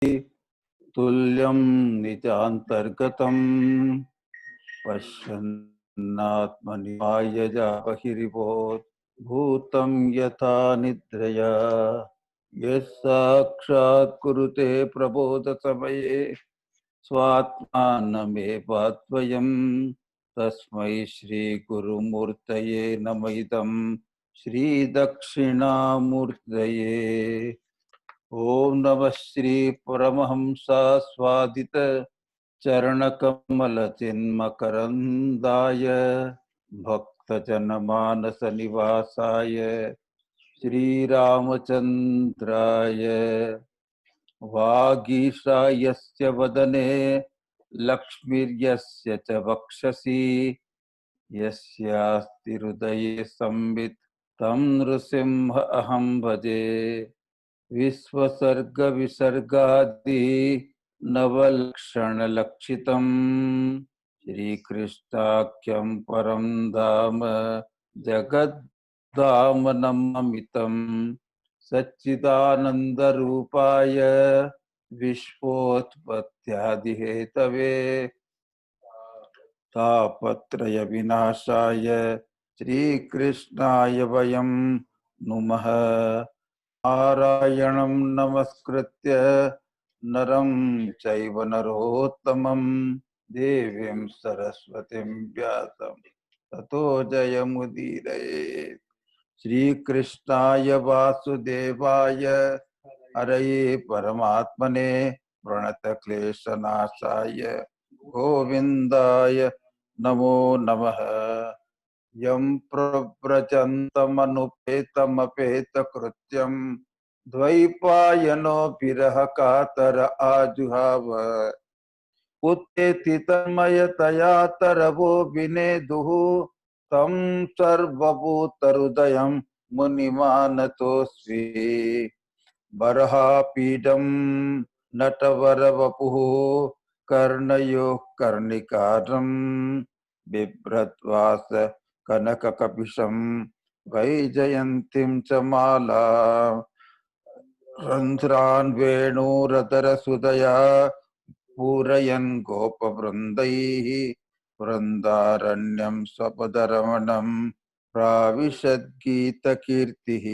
तुल्यं निजान्तर्गतं पश्यन्नात्मनि मायया बहिर्भूत् भूतं यथा निद्रया यस्साक्षात् कुरुते प्रबोधसमये स्वात्मानमेवाद्वयं तस्मै श्रीगुरुमूर्तये नमः इदं श्रीदक्षिणामूर्तये। ओम नमः श्री परमहंसास्वादित चरणकमलचिन्मकरन्दाय भक्तजनमानसनिवासाय श्रीरामचन्द्राय वागीशायस्य वदने लक्ष्मीर्यस्य च वक्षसि यस्यास्ति हृदये संवित् तं नृसिंह अहं भजे। विश्वसर्ग विसर्गादि नवलक्षणलक्षितं श्रीकृष्णाख्यं परं धाम जगद्धाम नमामितं सच्चिदानन्दरूपाय विश्वोत्पत्त्यादिहेतवे तापत्रय विनाशाय श्रीकृष्णाय वयं नुमः। नारायणं नमस्कृत्य नरं चैव नरोत्तमं देवीं सरस्वतीं व्यासं ततो जयमुदीरये। श्रीकृष्णाय वासुदेवाय हरये परमात्मने प्रणतक्लेशनाशाय गोविन्दाय नमो नमः। यं प्रव्रजन्तमनुपेतमपेतकृत्यं द्वैपायनो विरह कातर आजुहाव उत्तेति तन्मयतया तरवो विनेदुः तं सर्वभूतहृदयं मुनिमानतोऽस्मि। बर्हापीडं नटवरवपुः कर्णयो कर्णिकारं बिभ्रद्वास कनककपिशं वैजयन्तीं च माला रन्ध्रान् वेणुरतरसुदया पूरयन् गोपवृन्दैः वृन्दारण्यं स्वपदरमणं प्राविशद्गीतकीर्तिः।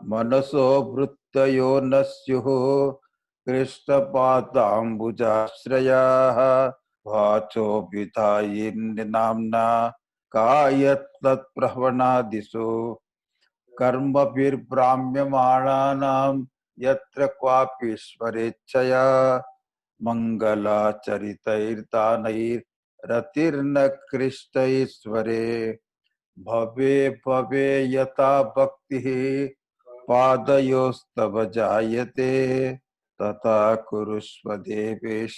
मनसो वृत्तयो न स्युः कृष्णपादाम्बुजाश्रयाः वाचो विधायिन्नाम्ना कायत्तत्प्रवणादिषु कर्मभिर्भ्राम्यमाणानां यत्र क्वापीश्वरेच्छया मङ्गलाचरितैर्दानैर्रतिर्न कृष्टैश्वरे भवे भवे यथा भक्तिः पादयोस्तव जायते तथा कुरुष्व देवेश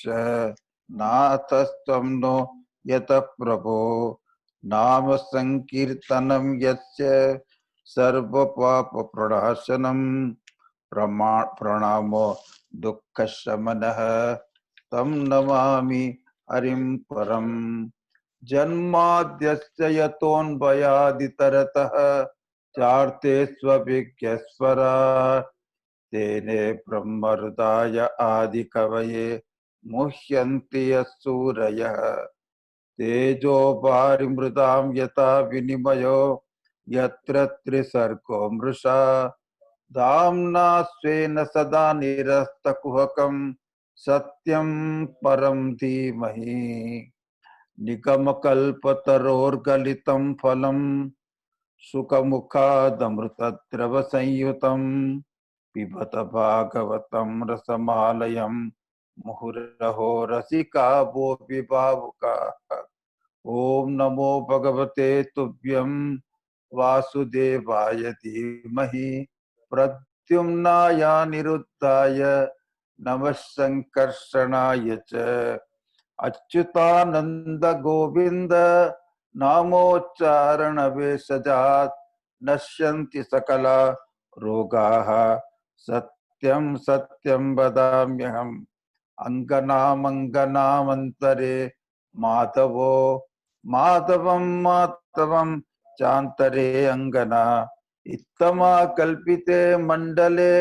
नाथस्त्वं नो यतः प्रभो। नाम संकीर्तनं यस्य सर्वपापप्रणाशनं प्रणामो दुःखशमनः तं नमामि हरिं परम्। जन्माद्यस्य यतोऽन्वयादितरतः चार्तेष्वभिज्ञस्वराट् तेने ब्रह्महृदाय आदिकवये मुह्यन्ति यः सूरयः। तेजो वारिमृदां यथा विनिमयो यत्र त्रिसर्गो मृषा धाम्ना स्वेन सदा निरस्तकुहकं सत्यं परं धीमहि। निगमकल्पतरोर्गलितं फलं सुखमुखादमृतद्रवसंयुतं पिबत भागवतं रसमालयं मुहुरहो रसिका वो विभावुकाः। ओम नमो भगवते तुभ्यं वासुदेवाय धीमहि प्रद्युम्नाय निरुद्धाय नमः संकर्षणाय च। अच्युतानंद गोविंद नामोच्चारण भेषजात् नश्यन्ति सकला रोगाः सत्यं सत्यं वदाम्यहम्। अंगनामंगनामंतरे माधवो माधवं माधवं चांतरे अंगना इत्थमा कल्पिते मंडले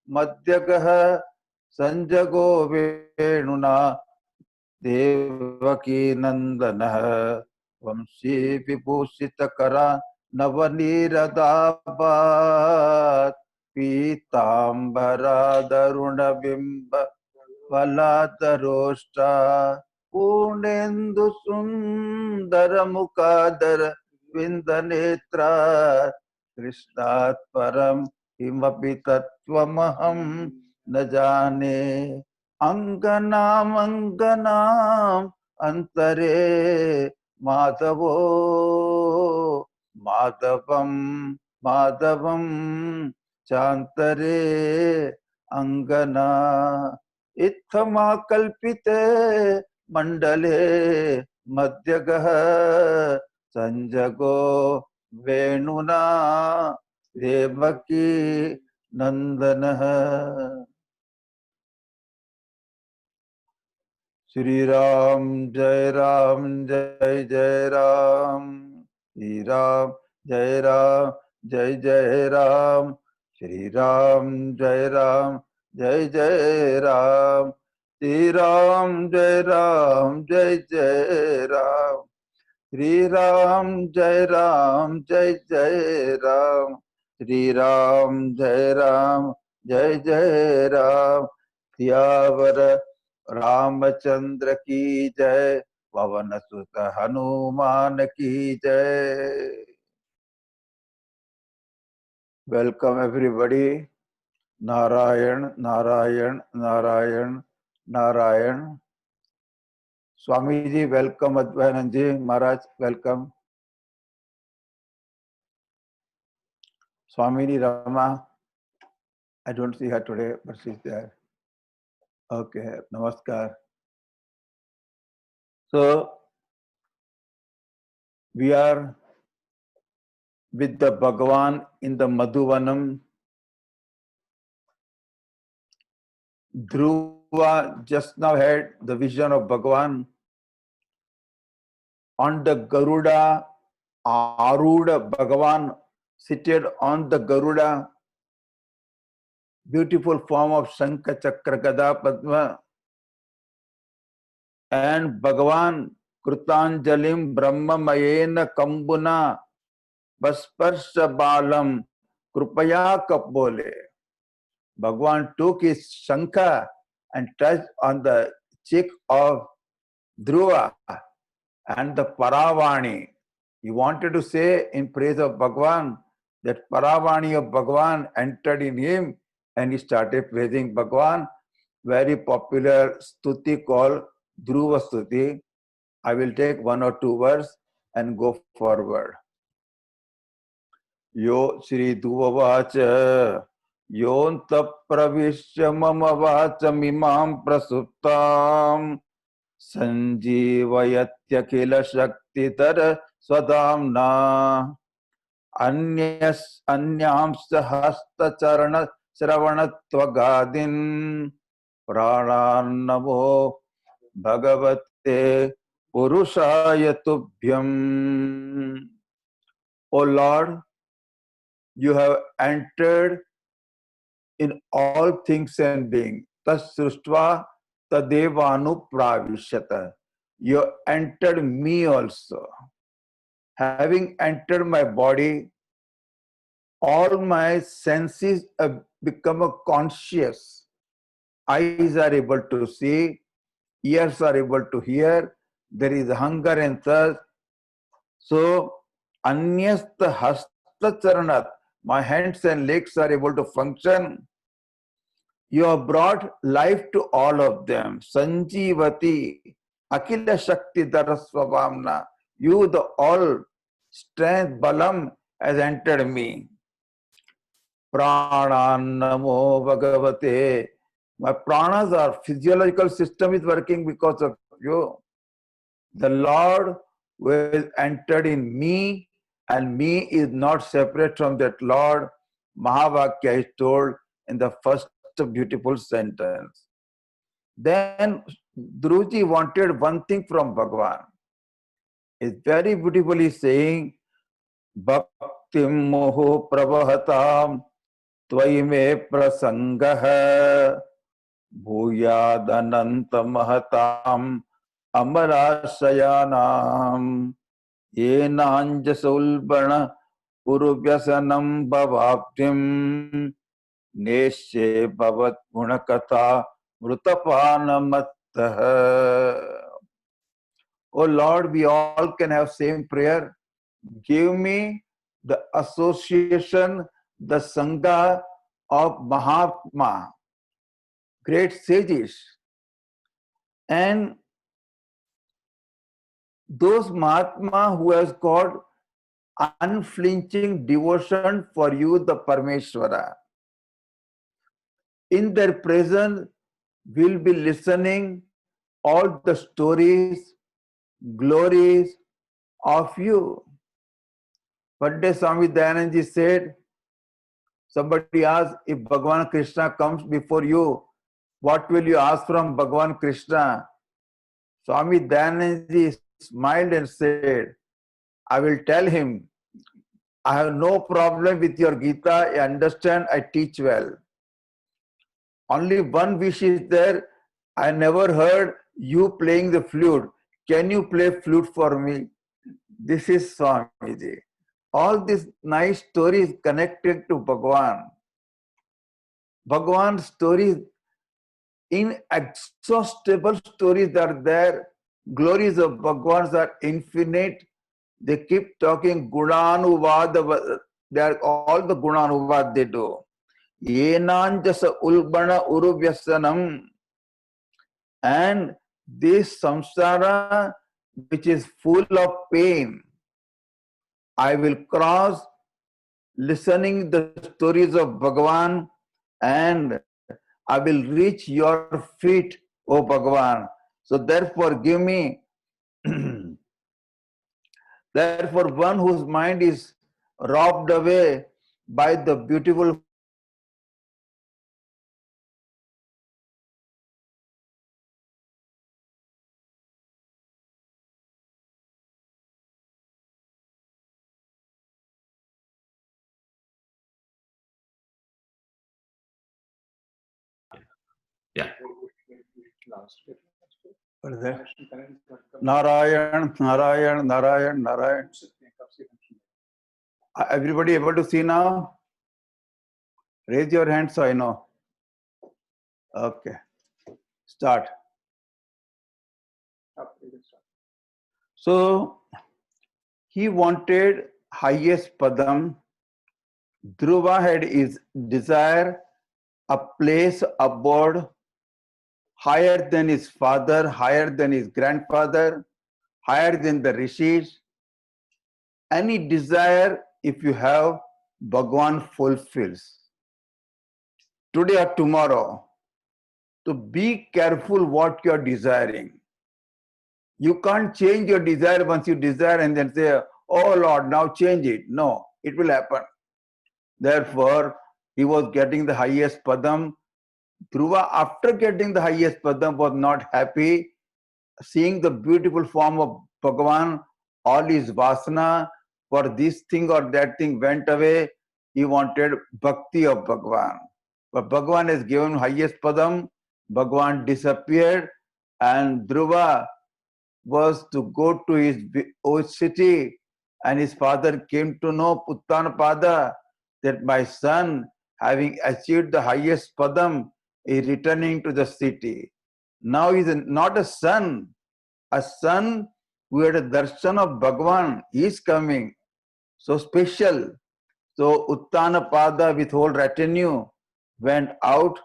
मध्यगः संजगो वेणुना देवकी नंदनः वंशी विभूषितकरा नवनीरदाभात् पीताम्बरादरुणबिम्ब फलातरोष्टा पूर्णेन्दु सुंदर मुखादर विंदनेत्रा कृष्णात् परम किमपि तत्त्वमहं न जाने अंगनाम अंतरे माधवो माधवम माधवम चांतरे अंगना इत्थमाकल्पिते मंडले मध्यगः संजगो वेणुना देवकी नंदनः। श्री राम जय जय राम, श्री राम जय जय राम, श्री राम जय जय राम, श्री राम जय जय राम, श्री राम जय जय राम, श्री राम जय जय राम। सियावर रामचंद्र की जय, पवन सुत हनुमान की जय। Welcome everybody. Narayan Narayan Narayan Narayan. Swami ji welcome, Advaitanand ji Maharaj welcome. Swamini Rama, I don't see her today, but she's there. Okay, namaskar. So, we are with the Bhagavan in the Madhuvanam. Dhruva just now had the vision of Bhagavan on the Garuda, Aruda Bhagavan seated on the Garuda, beautiful form of Shankha Chakra Gada Padma, and Bhagavan Krutanjalim Brahmamayena Kambuna Vasparsha Balam Krupaya Kapbole. Bhagavan took his Shankha and touched on the cheek of Dhruva and the Paravani. He wanted to say in praise of Bhagavan that Paravani of Bhagavan entered in him and he started praising Bhagavan. Very popular stuti called Dhruva Stuti. I will take one or two words and go forward. Yo Shri Dhruva योऽन्तः प्रविश्य मम वाचमिमां प्रसुप्तां सञ्जीवयत्यखिलशक्तिधर स्वधाम्ना अन्यांश्च हस्तचरणश्रवणत्वगादीन् प्राणान्नमो भगवते पुरुषाय तुभ्यम्. O Lord, you have entered in all things and being. Tas sruštva tadevanu pravishata. You entered me also. Having entered my body, all my senses have become conscious. Eyes are able to see, ears are able to hear, there is hunger and thirst. So, anyasta hasta charanat, my hands and legs are able to function. You have brought life to all of them. Sanjivati, Akila Shakti Darasvabhamna. You, the all strength, Balam, has entered me. Prananamo Bhagavate. My pranas, our physiological system is working because of you. The Lord who has entered in me, and me is not separate from that Lord. Mahavakya is told in the first beautiful sentence. Then Dhruji wanted one thing from Bhagavan. It's very beautifully saying, Bhaktim moho pravahatam tvai me prasangaha भूयादनंत महताम अमराशयानाम ये नांजसुल्बण पुरुव्यसनम भवाप्तिम नेश्ये भवत गुणकथा मृतपानमत्तः. Oh Lord, we all can have same prayer. Give me the association, the Sangha of Mahatma, great sages, and those Mahatma who has got unflinching devotion for you, the Parmeshwara. In their presence, we'll be listening all the stories, glories of you. One day Swami Dayanand ji said, somebody asked, if Bhagavan Krishna comes before you, what will you ask from Bhagavan Krishna? Swami Dayanand ji smiled and said, I will tell him, I have no problem with your Gita, I understand, I teach well. Only one wish is there, I never heard you playing the flute. Can you play flute for me? This is Swamiji. All these nice stories connected to Bhagavan. Bhagavan's stories, inexhaustible stories are there. Glories of Bhagavan are infinite. They keep talking Gunanuvad. They are all the Gunanuvad they do. Yenanjasa ulbana uruvyasanam. And this samsara, which is full of pain, I will cross listening the stories of Bhagavan, and I will reach your feet, O Bhagavan. So therefore give me, therefore one whose mind is robbed away by the beautiful Yeah. what is that? Narayan, Narayan, Narayan, Narayan. Everybody able to see now? Raise your hand so I know. Okay. Start. So he wanted highest padam. Dhruva had his desire, a place abode higher than his father, higher than his grandfather, higher than the rishis. Any desire, if you have, Bhagwan fulfills. Today or tomorrow. So be careful what you are desiring. You can't change your desire once you desire and then say, oh Lord, now change it. No, it will happen. Therefore, he was getting the highest padam. Dhruva, after getting the highest padam, was not happy. Seeing the beautiful form of Bhagavan, all his vasana for this thing or that thing went away. He wanted bhakti of Bhagavan. But Bhagavan has given highest padam. Bhagavan disappeared, and Dhruva was to go to his old city, and his father came to know, Uttanapada, that my son, having achieved the highest padam, is returning to the city. Now he is not a son who had a darshan of Bhagavan. He is coming. So special. So Uttanapada with whole retinue went out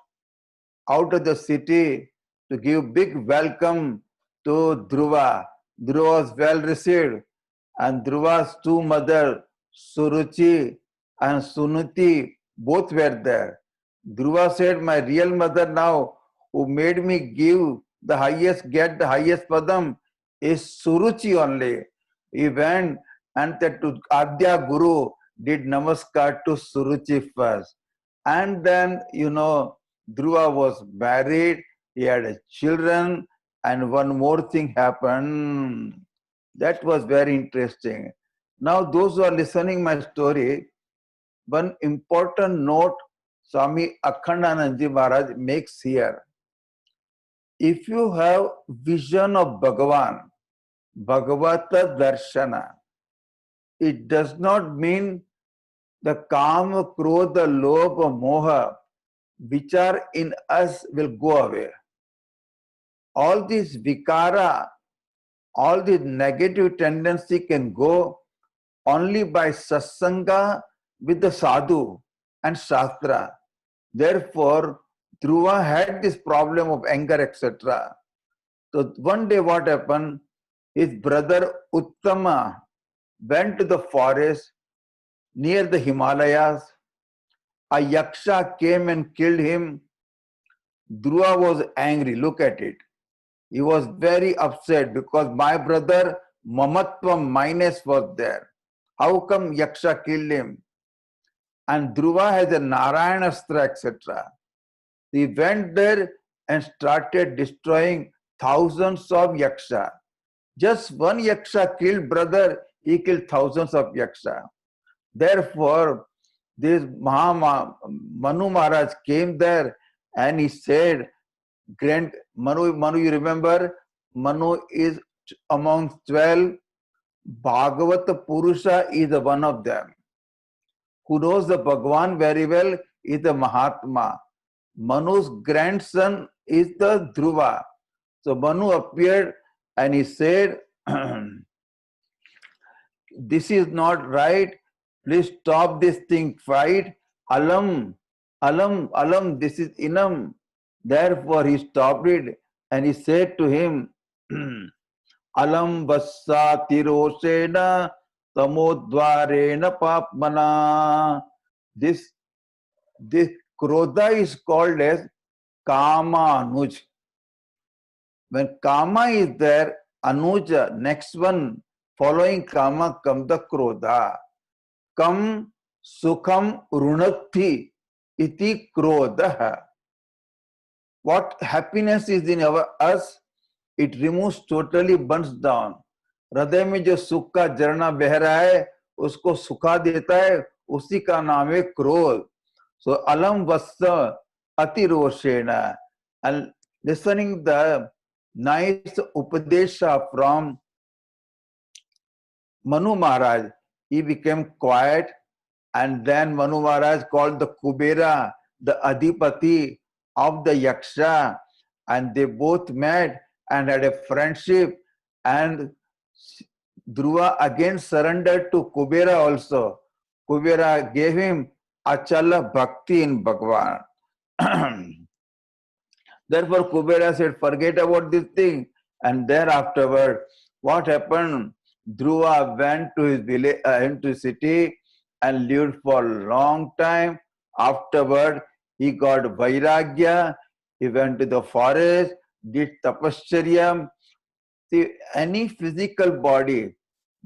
of the city to give big welcome to Dhruva. Dhruva was well received, and Dhruva's two mothers, Suruchi and Sunuti, both were there. Dhruva said, my real mother now, who made me get the highest padam, is Suruchi only. He went and said to Adya Guru, did namaskar to Suruchi first. And then, Dhruva was married, he had children, and one more thing happened. That was very interesting. Now, those who are listening my story, one important note Swami Akhandanandji Maharaj makes here. if you have vision of Bhagavan, Bhagavata Darshana, it does not mean the Kama, Krodha, Lobha, Moha, which are in us will go away. All these vikara, all the negative tendency can go only by satsanga with the sadhu and shastra. Therefore, Dhruva had this problem of anger, etc. So one day what happened, his brother Uttama went to the forest near the Himalayas. A yaksha came and killed him. Dhruva was angry, look at it. He was very upset because my brother Mamatvam minus was there. How come yaksha killed him? And Dhruva has a Narayanastra, etc. He went there and started destroying thousands of yaksha. Just one yaksha killed brother, he killed thousands of yaksha. Therefore, this Manu Maharaj came there and he said, Manu, you remember? Manu is among 12. Bhagavata Purusha is one of them. Who knows the Bhagwan very well is the Mahatma. Manu's grandson is the Dhruva. So Manu appeared and he said, this is not right. Please stop this thing, fight. Alam, this is inam. Therefore he stopped it and he said to him, Alam vassa tiroshena tamodvarena papmana. This Krodha is called as Kama Anuj. When Kama is there, Anuja, next one, following Kama comes the Krodha. Kam Sukham Runati iti Krodha. What happiness is in us, it removes totally, burns down. हृदय में जो सुख का झरना बह रहा है उसको सुखा देता है, उसी का नाम है क्रोध. So alam vassa atiroshena. And listening the nice upadesha from Manu Maharaj, he became quiet, and then Manu Maharaj called the Kubera, the Adipati of the Yaksha, and they both met and had a friendship, and Dhruva again surrendered to Kubera also. Kubera gave him Achala Bhakti in Bhagavan. Therefore, Kubera said, forget about this thing. And thereafterward, what happened? Dhruva went to his village, into city and lived for a long time. Afterward, he got Vairagya. He went to the forest, did Tapascharyam. See, any physical body,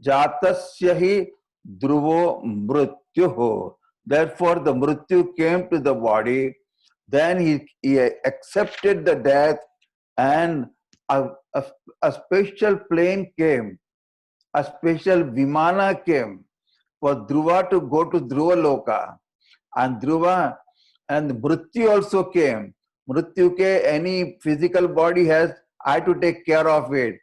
Jatasya hi Dhruvo Mrutyuho. Therefore, the Mrityu came to the body. Then he accepted the death, and a special plane came, a special Vimana came for Dhruva to go to Dhruva Loka. And Dhruva and Mrityu also came. Mrityu ke any physical body has, I had to take care of it.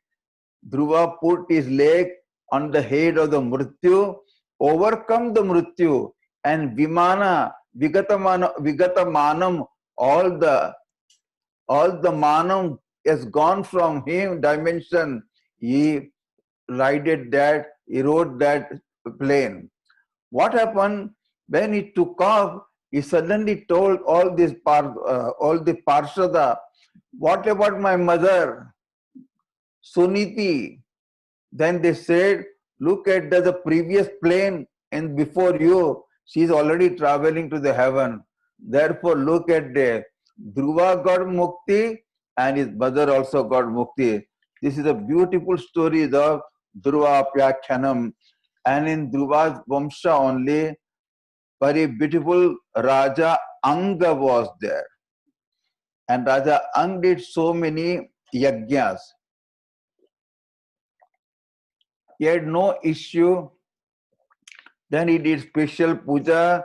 Dhruva put his leg on the head of the Mrityu, overcome the Mrityu, and Vimana, Vigatamanam, all the manam has gone from him dimension. He rode that plane. What happened when he took off? He suddenly told all the Parshada, what about my mother, Suniti? Then they said, look at the previous plane and before you, she is already traveling to the heaven. Therefore, look at that. Dhruva got mukti and his mother also got mukti. This is a beautiful story of Dhruva Pyakhyanam. And in Dhruva's Vamsha only, very beautiful Raja Anga was there. And Raja Anga did so many yajnas. He had no issue. Then he did special puja.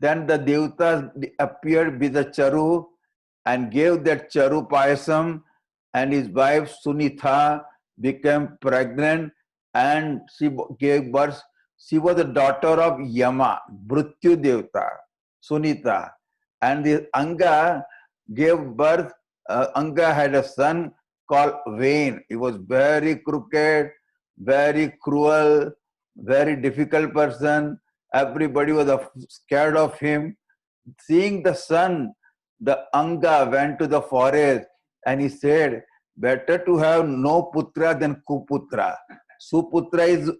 Then the devatas appeared with the charu and gave that charu payasam, and his wife Sunitha became pregnant and she gave birth. She was the daughter of Yama, Mrityu Devta, Sunitha. And the Anga gave birth. Anga had a son called Vain. He was very crooked, very cruel, very difficult person. Everybody was scared of him. Seeing the son, the Anga went to the forest and he said, better to have no putra than kuputra. Suputra is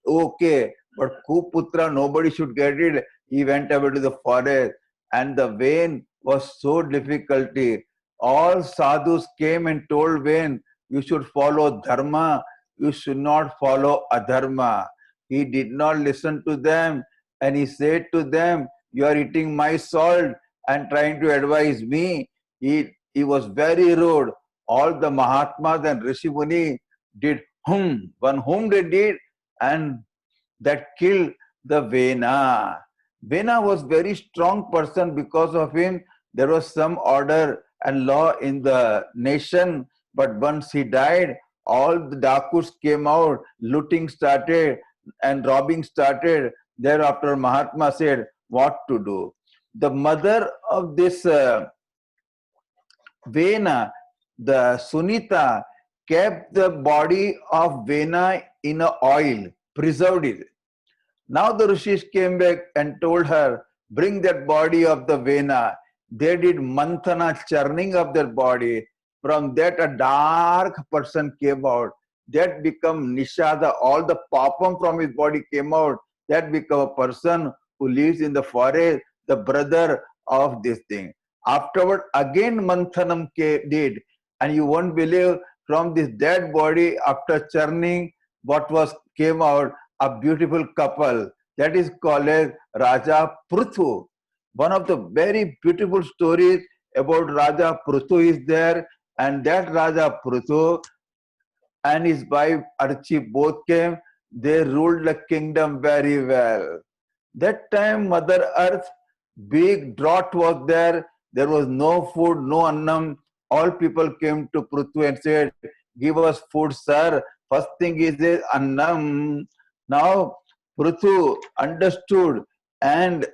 okay, but kuputra, nobody should get it. He went away to the forest and the Vain was so difficulty. All sadhus came and told Vain, you should follow dharma, you should not follow adharma. He did not listen to them and he said to them, you are eating my salt and trying to advise me. He was very rude. All the Mahatmas and Rishi Muni did one whom they did, and that killed the Vena. Vena was very strong person. Because of him, there was some order and law in the nation. But once he died, all the Dakus came out, looting started and robbing started. Thereafter, Mahatma said, what to do? The mother of this Vena, the Sunita, kept the body of Vena in a oil, preserved it. Now the Rishis came back and told her, bring that body of the Vena. They did manthana, churning of their body. From that a dark person came out. That became Nishada. All the papam from his body came out. That became a person who lives in the forest, the brother of this thing. Afterward, again Manthanam did. And you won't believe, from this dead body, after churning, what was came out, a beautiful couple. That is called as Raja Pruthu. One of the very beautiful stories about Raja Pruthu is there. And that Raja Pruthu and his wife Archi both came. They ruled the kingdom very well. That time Mother Earth, big drought was there. There was no food, no annam. All people came to Pruthu and said, give us food, sir. First thing is annam. Now Pruthu understood and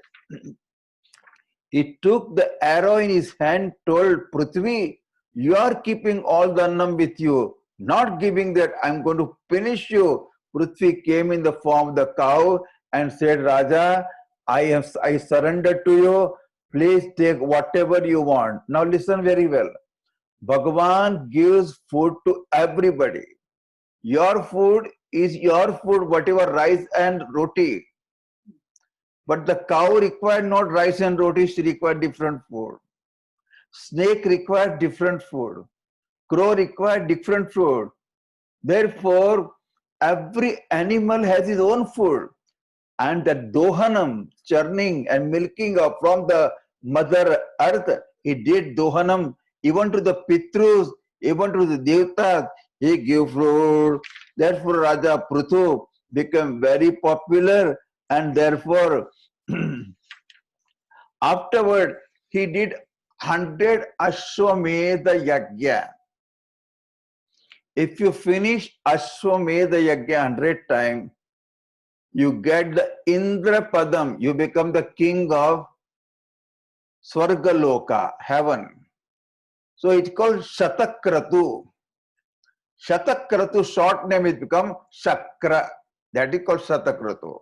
he took the arrow in his hand, told Prithvi, you are keeping all the annam with you, not giving that, I'm going to finish you. Prithvi came in the form of the cow and said, Raja, I surrender to you. Please take whatever you want. Now listen very well. Bhagavan gives food to everybody. Your food is your food, whatever rice and roti. But the cow required not rice and roti, she required different food. Snake required different food. Crow required different food. Therefore, every animal has his own food. And the dohanam, churning and milking of from the mother earth, he did dohanam even to the pitrus, even to the devtas, he gave fruit. Therefore, Raja Pruthu became very popular and therefore afterward he did 100 Ashwamedha Yajna. If you finish Ashwamedha Yajna 100 times, you get the Indra Padam, you become the king of Swargaloka, heaven. So it's called Shatakratu. Shatakratu, short name is become Shakra. That is called Shatakratu.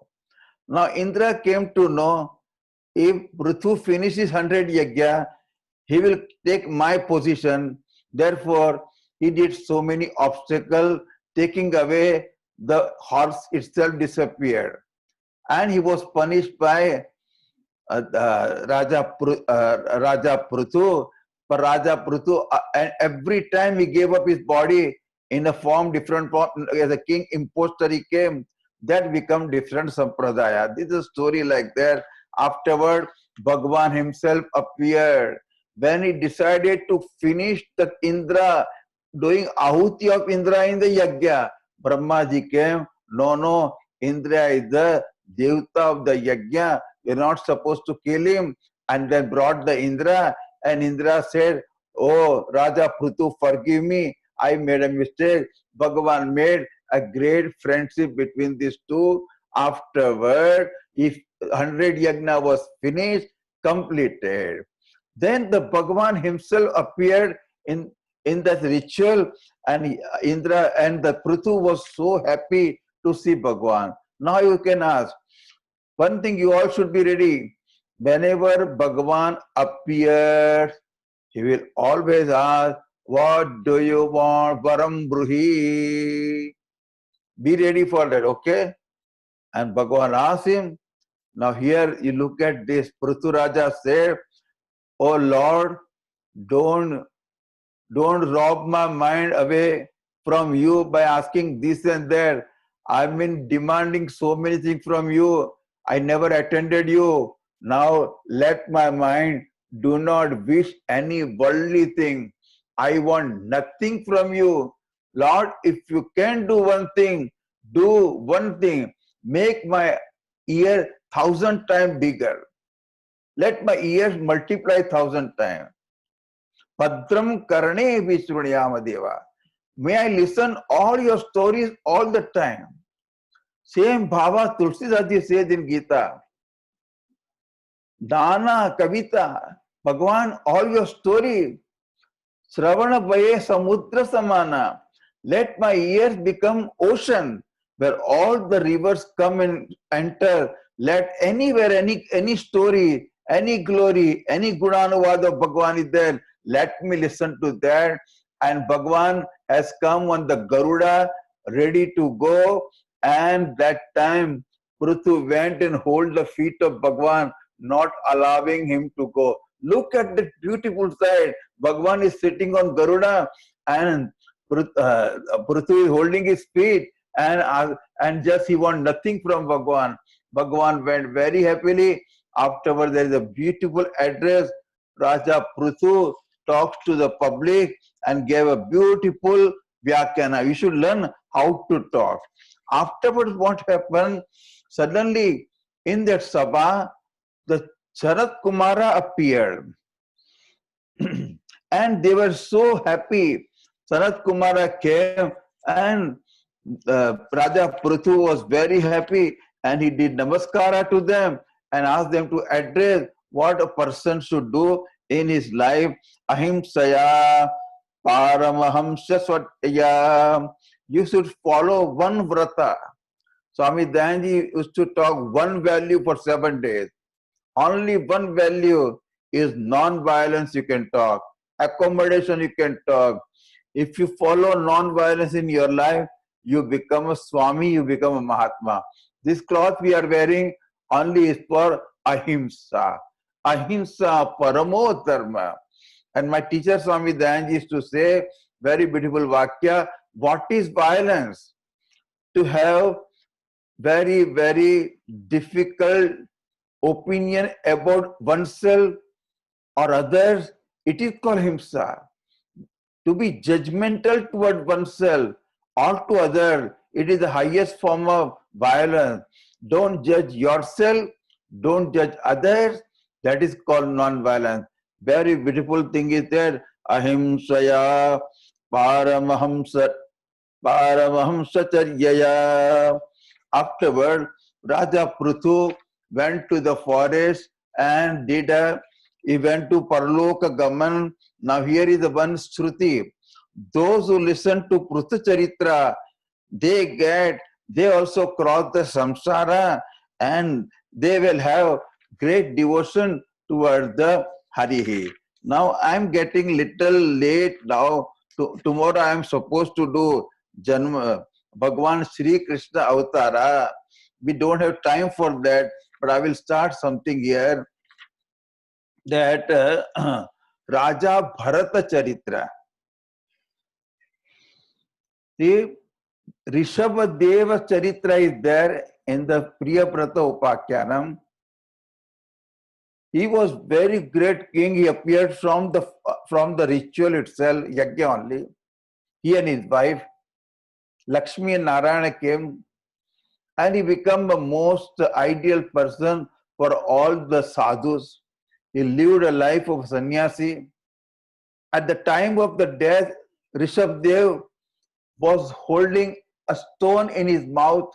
Now Indra came to know, if Prithu finishes 100 yajna, he will take my position. Therefore, he did so many obstacles, taking away the horse itself disappeared. And he was punished by Raja Prithu. But Raja Prithu, and every time he gave up his body in a form, different form, as a king impostor he came, that become different sampradaya. This is a story like that. Afterward, Bhagavan himself appeared. When he decided to finish the Indra, doing ahuti of Indra in the yajna, Brahma ji came, no, Indra is the devta of the yajna, we're not supposed to kill him, and then brought the Indra, and Indra said, "Oh, Raja Prithu, forgive me. I made a mistake." Bhagavan made a great friendship between these two. Afterward, if 100 yagna was finished, completed, then the Bhagavan himself appeared in that ritual, and Indra and the Prithu was so happy to see Bhagavan. Now you can ask, one thing you all should be ready. Whenever Bhagavan appears, he will always ask, "What do you want? Varam Bruhi." Be ready for that, okay? And Bhagavan asked him. Now here you look at this. Prithu Raja said, "Oh Lord, don't don't rob my mind away from you by asking this and that. I've been demanding so many things from you. I never attended you. Now let my mind do not wish any worldly thing. I want nothing from you. Lord, if you can do one thing, do one thing. Make my ear 1,000 times bigger. Let my ears multiply 1,000 times. Bhadram karne vishrunayama deva. May I listen all your stories all the time. Same Bhava Tulsidas ji says in Gita. Dana, Kavita, Bhagwan, all your story. Sravana Vaye Samudra Samana. Let my ears become ocean where all the rivers come and enter. Let anywhere, any story, any glory, any Gunanuvad of Bhagwan is there. Let me listen to that. And Bhagwan has come on the Garuda, ready to go. And that time, Prithu went and hold the feet of Bhagwan, not allowing him to go. Look at the beautiful side. Bhagwan is sitting on Garuda, and Prithu is holding his feet, and just he wants nothing from Bhagwan. Bhagwan went very happily. Afterward, there is a beautiful address. Raja Prithu talks to the public and gave a beautiful Vyakhana. You should learn how to talk. Afterwards, what happened? Suddenly, in that Sabha, the Sharat Kumara appeared. And they were so happy. Sanat Kumara came, and Raja Prithu was very happy, and he did namaskara to them and asked them to address what a person should do in his life. Ahimsaya paramahamsa swatya. You should follow one vrata. Swami Dayanji used to talk one value for 7 days. Only one value is non-violence you can talk. Accommodation you can talk. If you follow non-violence in your life, you become a Swami, you become a Mahatma. This cloth we are wearing only is for ahimsa. Ahimsa paramo dharma. And my teacher Swami Dayanji used to say, very beautiful vakya, what is violence? To have very, very difficult opinion about oneself or others, it is called himsa. To be judgmental toward oneself or to others, it is the highest form of violence. Don't judge yourself, don't judge others, that is called non-violence. Very beautiful thing is there, ahimsaya paramahamsa paramahamsacharyaya. Afterward, Raja Prithu went to the forest and he went to Parloka Gaman. Now here is the one Shruti. Those who listen to Prithu Charitra, they also cross the samsara and they will have great devotion towards the Harihi. Now I am getting little late now. Tomorrow I am supposed to do Janma, Bhagwan Sri Krishna Avatara. We don't have time for that, but I will start something here. That Raja Bharata Charitra. The Rishabhadeva Charitra is there in the Priyabrata Upakyanam. He was very great king. He appeared from the ritual itself, Yajna only. He and his wife, Lakshmi and Narayana came, and he became the most ideal person for all the sadhus. He lived a life of sannyasi. At the time of the death, Rishabdev was holding a stone in his mouth,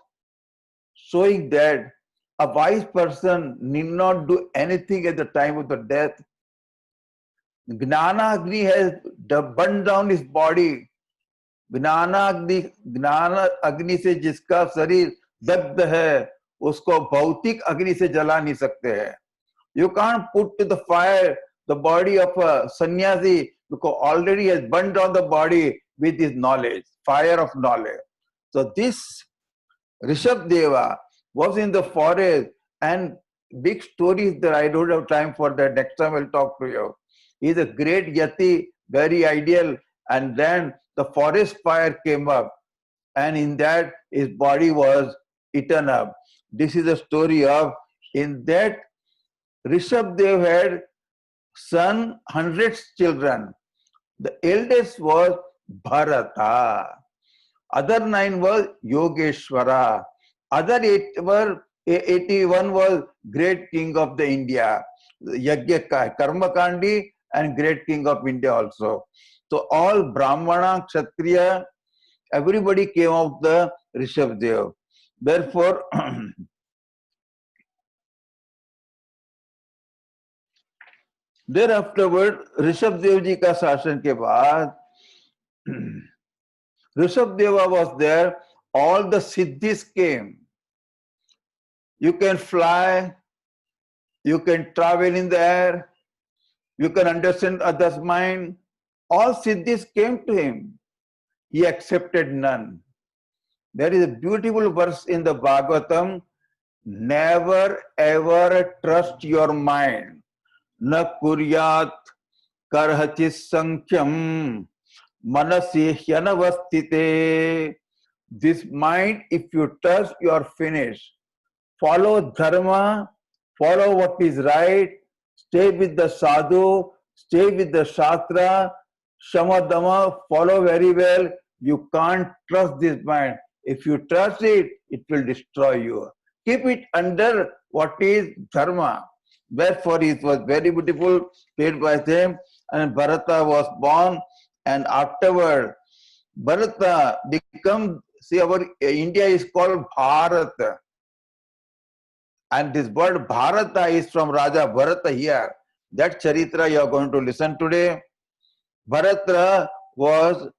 showing that a wise person need not do anything at the time of the death. Gnana Agni has burned down his body. ज्ञान अग्नि से जिसका शरीर दग्ध है, उसको भौतिक अग्नि से जला नहीं सकते हैं. You can't put to the fire the body of a sannyasi because already has burned down the body with his knowledge, fire of knowledge. So this Rishabdeva was in the forest, and big stories that I don't have time for that. Next time I'll talk to you. He's a great yati, very ideal, and then the forest fire came up, and in that his body was eaten up. This is a story of, in that Rishabdev had son, hundreds children. The eldest was Bharata. Other 9 was Yogeshwara. Other 81 was great king of the India, Yajna Karmakandi, and great king of India also. So all Brahmana, Kshatriya, everybody came out the Rishabdev. Therefore, thereafterward, Rishabdev ji ka शासन के बाद Rishabdeva was there, all the siddhis came. You can fly, you can travel in the air, you can understand others' mind. All siddhis came to him. He accepted none. There is a beautiful verse in the Bhagavatam, never ever trust your mind. Na kuryat karhachis sankhyam manasi hyanavastite. This mind, if you trust, you are finished. Follow dharma, follow what is right, stay with the sadhu, stay with the shastra, shamadama, follow very well. You can't trust this mind. If you trust it, it will destroy you. Keep it under what is dharma. Therefore, it was very beautiful, played by them, and Bharata was born, and afterward, Bharata become, see, our India is called Bharat. And this word Bharata is from Raja Bharata here. That Charitra you are going to listen today. Bharata was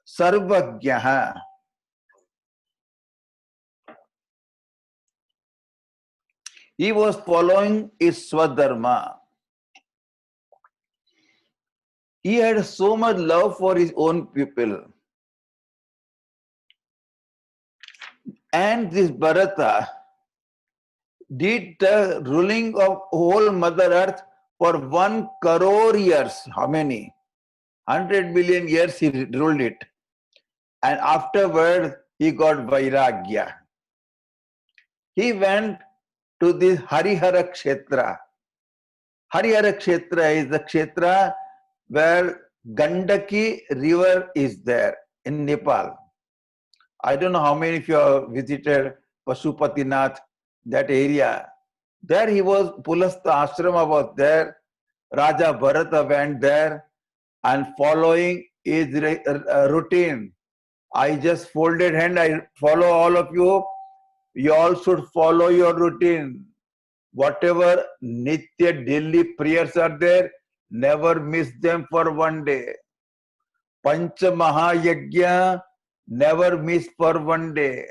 Sarvagya. He was following his Swadharma. He had so much love for his own people. And this Bharata did the ruling of whole Mother Earth for 1 crore years. How many? 100 million years he ruled it. And afterward, he got Vairagya. He went to this Harihara Kshetra. Harihara Kshetra is the Kshetra where Gandaki river is there in Nepal. I don't know how many of you have visited Pashupatinath, that area. There he was, Pulastha Ashrama was there. Raja Bharata went there, and following his routine. I just folded hand, I follow all of you. You all should follow your routine. Whatever Nitya daily prayers are there, never miss them for 1 day. Pancha Mahayagya, never miss for 1 day.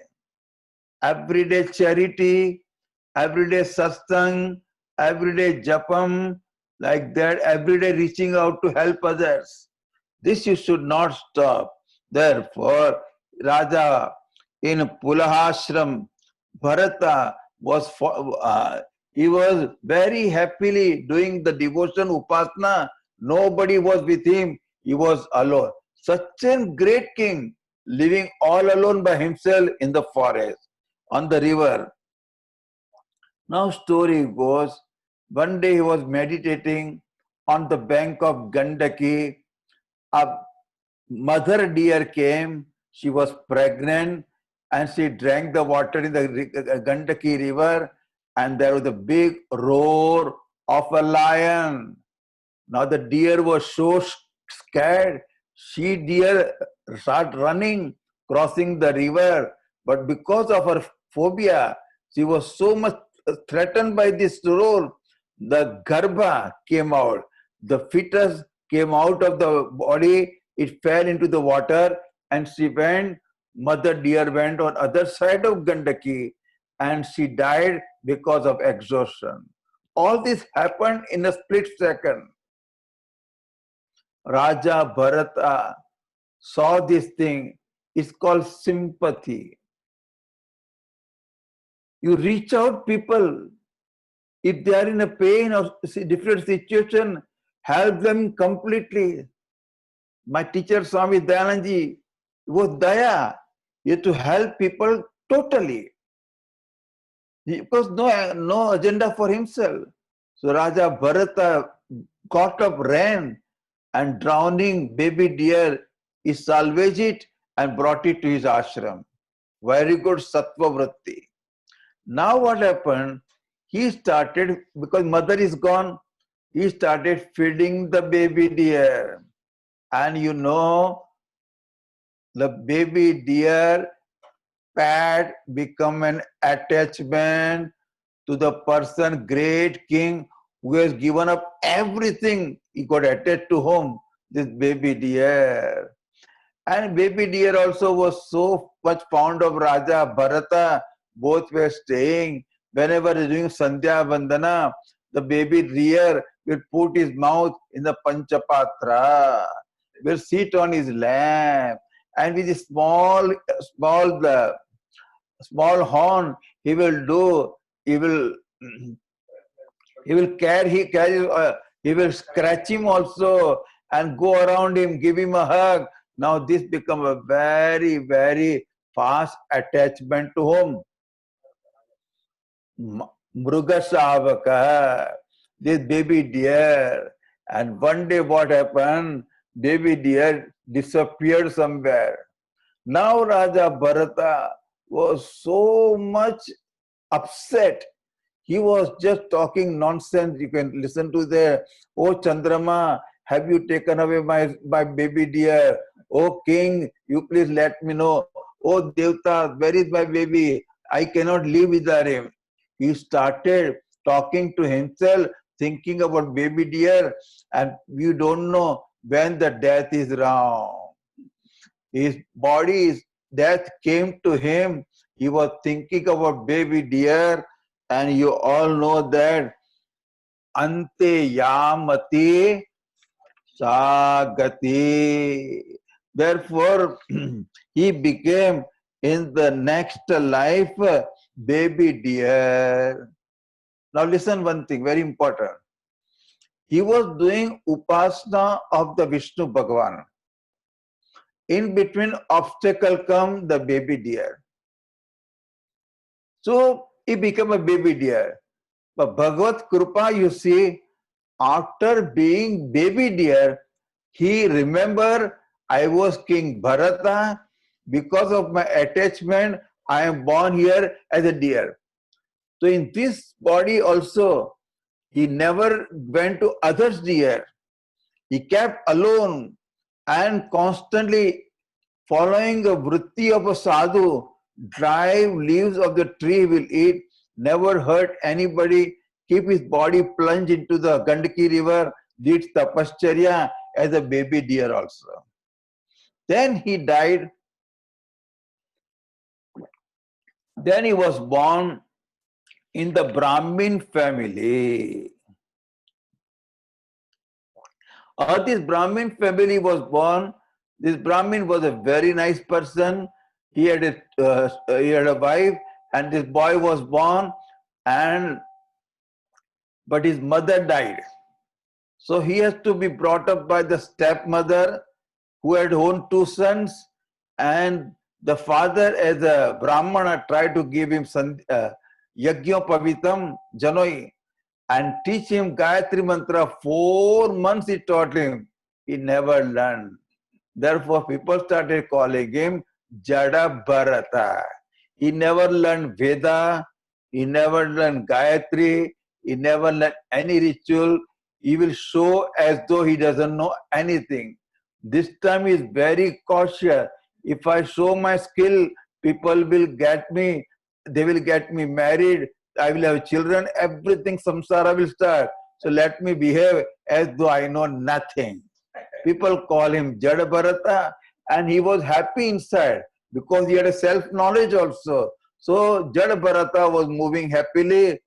Everyday charity, everyday satsang, everyday japam, like that, everyday reaching out to help others. This you should not stop. Therefore, Raja in Pulahashram, Bharata was he was very happily doing the devotion upasana. Nobody was with him. He was alone. Such a great king, living all alone by himself in the forest, on the river. Now story goes, one day he was meditating on the bank of Gandaki. A mother deer came, she was pregnant, and she drank the water in the Gandaki river, and there was a big roar of a lion. Now the deer was so scared. She deer started running, crossing the river. But because of her phobia, she was so much threatened by this roar. The garbha came out. The fetus came out of the body. It fell into the water, and she went. Mother deer went on other side of Gandaki, and she died because of exhaustion. All this happened in a split second. Raja Bharata saw this thing. It's called sympathy. You reach out people. If they are in a pain or different situation, help them completely. My teacher Swami Dayananji was daya. You have to help people totally. Because no agenda for himself. So Raja Bharata got up, ran, and drowning baby deer, he salvaged it and brought it to his ashram. Very good sattva vritti. Now what happened? He started, because mother is gone, he started feeding the baby deer. And you know, the baby deer pad become an attachment to the person, great king, who has given up everything. He got attached to whom? This baby deer. And baby deer also was so much fond of Raja Bharata. Both were staying. Whenever he is doing Sandhya Vandana, the baby deer will put his mouth in the Panchapatra, will sit on his lap, and with a small horn, he will he will scratch him also and go around him, give him a hug. Now this become a very, very fast attachment to whom? Mrugashavaka, this baby deer. And one day what happened? Baby deer disappeared somewhere. Now Raja Bharata was so much upset. He was just talking nonsense. You can listen to the, oh Chandrama, have you taken away my baby deer? Oh king, you please let me know. Oh Devta, where is my baby? I cannot live without him. He started talking to himself, thinking about baby deer, and you don't know when the death is round. His body's death came to him. He was thinking about baby deer, and you all know that ante yamati sagati. Therefore, he became in the next life baby deer. Now listen one thing, very important. He was doing upasana of the Vishnu Bhagavan. In between obstacle come the baby deer. So he became a baby deer. But Bhagavad Kripa, you see, after being baby deer, he remember I was King Bharata. Because of my attachment, I am born here as a deer. So in this body also, he never went to others' deer. He kept alone and constantly following the vritti of a sadhu, dry leaves of the tree will eat, never hurt anybody, keep his body plunged into the Gandaki river, did tapascharya as a baby deer also. Then he died. Then he was born in the Brahmin family. This Brahmin family was born. This Brahmin was a very nice person. He had a wife, and this boy was born, but his mother died. So he has to be brought up by the stepmother, who had owned two sons, and the father, as a Brahmana, tried to give him Yajnapavitam Janoi and teach him Gayatri Mantra. 4 months he taught him. He never learned. Therefore, people started calling him Jada Bharata. He never learned Veda. He never learned Gayatri. He never let any ritual. He will show as though he doesn't know anything. This time he is very cautious. If I show my skill, people will get me. They will get me married. I will have children. Everything samsara will start. So let me behave as though I know nothing. People call him Jada Bharata, and he was happy inside because he had a self-knowledge also. So Jada Bharata was moving happily.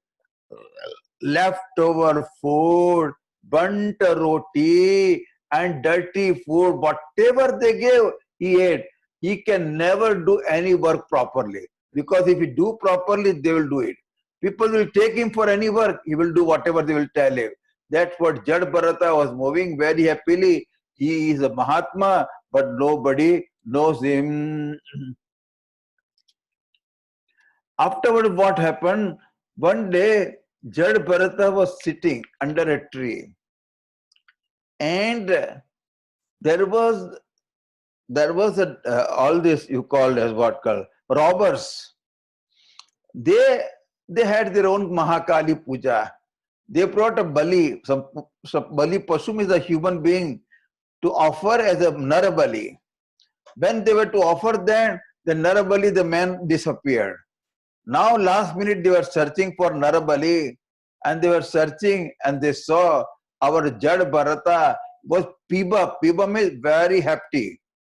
Leftover food, burnt roti, and dirty food, whatever they gave, he ate. He can never do any work properly because if he do properly, they will do it. People will take him for any work. He will do whatever they will tell him. That's what Jad Bharata was moving very happily. He is a Mahatma, but nobody knows him. Afterward, what happened? One day, Jad Bharata was sitting under a tree, and all this you called as what called robbers. They they had their own Mahakali puja. They brought a bali. Some bali pasum is a human being to offer as a narabali. When they were to offer that, the narabali, the man disappeared. Now, last minute, they were searching for Narabali, and they were searching, and they saw our Jad Bharata was Piba. Piba means very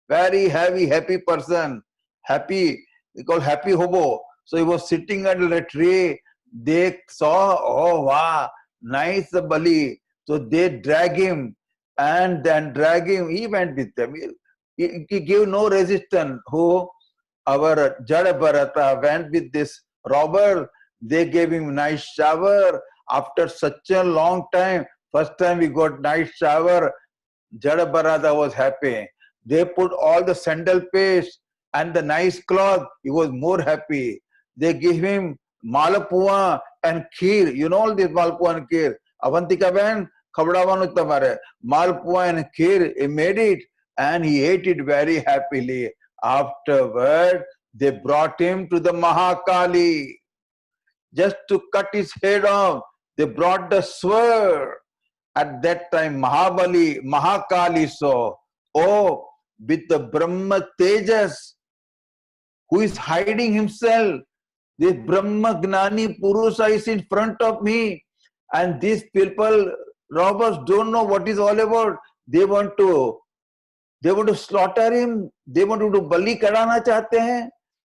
very happy person, happy. They call happy hobo. So he was sitting under a tree. They saw, oh wow, nice Bali. So they drag him, and then drag him. He went with them. He gave no resistance. Who? Our Jada Bharata went with this robber. They gave him nice shower. After such a long time, first time we got nice shower, Jada Bharata was happy. They put all the sandal paste and the nice cloth. He was more happy. They gave him malapua and kheer. You know all this malapua and kheer. Avantika ben khabdavanu tamare. Malapua and kheer. He made it and he ate it very happily. Afterward, they brought him to the Mahakali. Just to cut his head off, they brought the sword. At that time, Mahakali saw, oh, with the Brahma Tejas, who is hiding himself. This Brahma Gnani Purusha is in front of me. And these people, robbers, don't know what is all about. They want to slaughter him. They want to do bali karana chahte hain.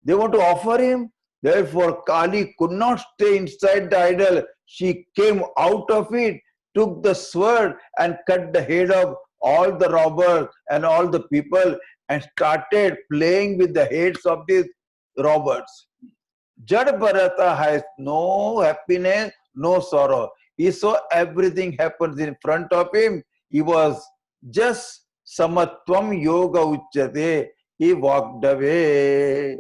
They want to offer him. Therefore, Kali could not stay inside the idol. She came out of it, took the sword and cut the head of all the robbers and all the people and started playing with the heads of these robbers. Jad Bharata has no happiness, no sorrow. He saw everything happens in front of him. He was just Samatvam Yoga Uchyate. He walked away.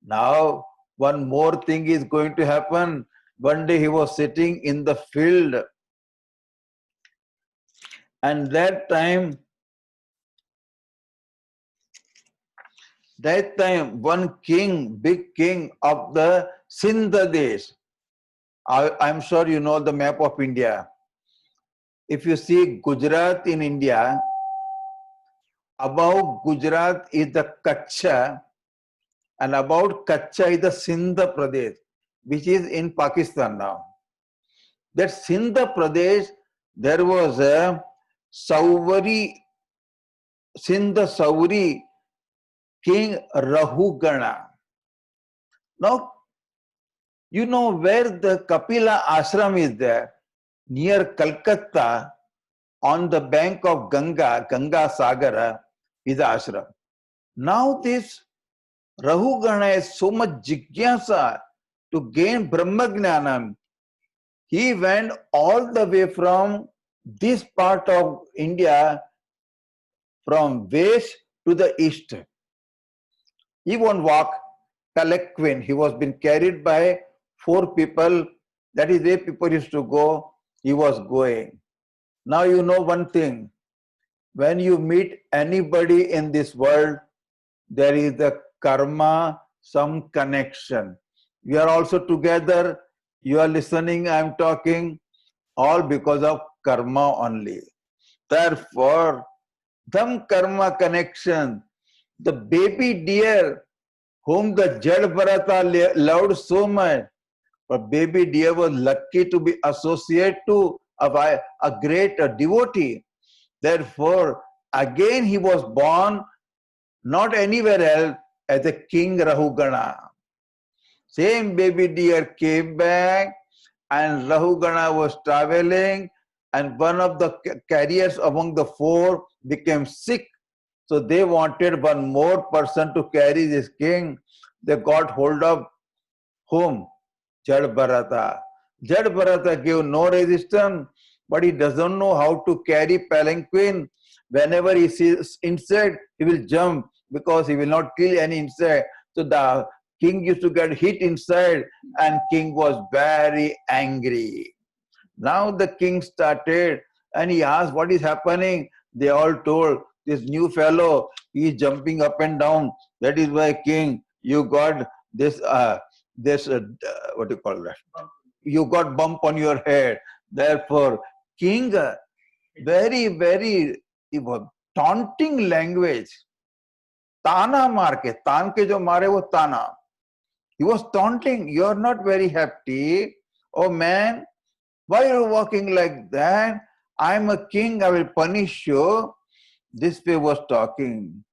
Now, one more thing is going to happen. One day he was sitting in the field, and that time one king, big king of the Sindh Desh. I'm sure you know the map of India. If you see Gujarat in India, above Gujarat is the Kachcha, and about Kachcha is the Sindh Pradesh, which is in Pakistan now. That Sindh Pradesh, there was a Sindh Sauri King Rahugana. Now, you know where the Kapila ashram is there, near Calcutta, on the bank of Ganga Sagara is the ashram. Now this Rahugana has so much jigyasa to gain Brahmagnanam. He went all the way from this part of India, from west to the east. He won't walk, palanquin. He was being carried by 4 people. That is where people used to go. He was going. Now you know one thing. When you meet anybody in this world, there is the karma, some connection. We are also together. You are listening, I am talking, all because of karma only. Therefore, dham karma connection, the baby deer whom the Jad Bharata loved so much, but baby deer was lucky to be associated to a great devotee. Therefore, again he was born not anywhere else as a king Rahugana. Same baby deer came back and Rahugana was traveling and one of the carriers among the four became sick. So they wanted one more person to carry this king. They got hold of whom? Jad Bharata. Jad Bharata gave no resistance, but he doesn't know how to carry palanquin. Whenever he sees insect, he will jump because he will not kill any insect. So the king used to get hit inside and king was very angry. Now the king started and he asked what is happening. They all told this new fellow, he is jumping up and down. That is why king, you got this what do you call that? You got bump on your head. Therefore, king, very, very taunting language. ताना मार के तान के जो मारे वो ताना. He was taunting. You are not very happy. Oh man, why are you walking like that? I am a king, I will punish you. This way was talking.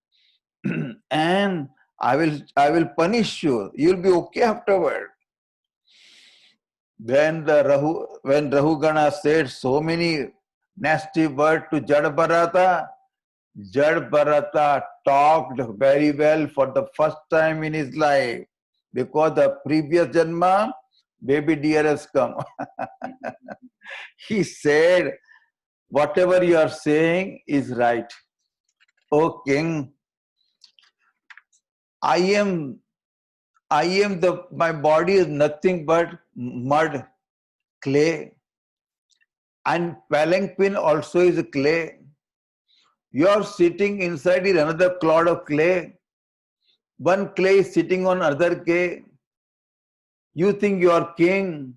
And I will punish you. You'll be okay afterward. When Rahugana said so many nasty words to Jad Bharata, Jad Bharata talked very well for the first time in his life because the previous Janma, baby deer has come. He said, whatever you are saying is right. O king, my body is nothing but mud, clay, and palanquin also is clay. You are sitting inside is another clod of clay. One clay is sitting on other clay. You think you are king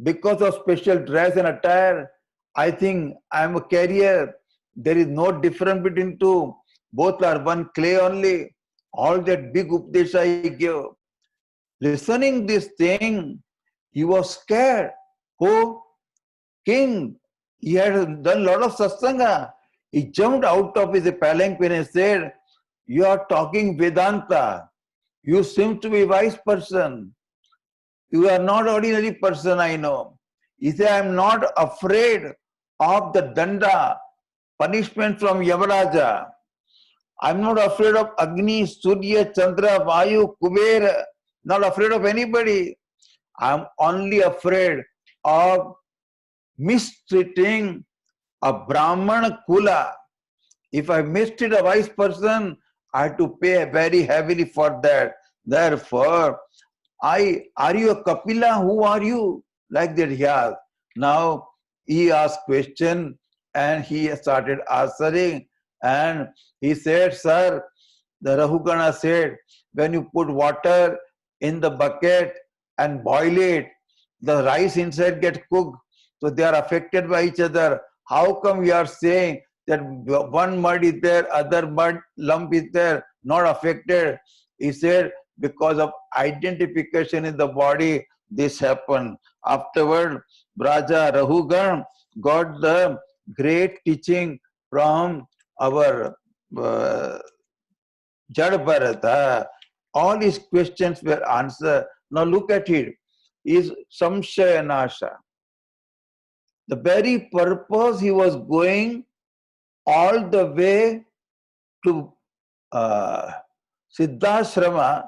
because of special dress and attire. I think I am a carrier. There is no difference between two. Both are one clay only. All that big updesha he gave. Listening this thing, he was scared. Who? King. He had done a lot of satsanga. He jumped out of his palanquin and said, you are talking Vedanta. You seem to be a wise person. You are not ordinary person, I know. He said, I am not afraid of the danda, punishment from Yamaraja. I am not afraid of Agni, Surya, Chandra, Vayu, Kuber. Not afraid of anybody. I am only afraid of mistreating a Brahman Kula. If I mistreat a wise person, I have to pay very heavily for that. Therefore, are you a Kapila? Who are you? Like that he asked. Now he asked question and he started answering. And he said, sir, the Rahugana said, when you put water in the bucket and boil it, the rice inside gets cooked. So they are affected by each other. How come we are saying that one mud is there, other mud lump is there, not affected? He said, because of identification in the body, this happened. Afterward, Braja Rahugan got the great teaching from our Jad Bharata. All his questions were answered. Now look at it. Is Samshaya Nasha. The very purpose he was going all the way to Siddhashrama,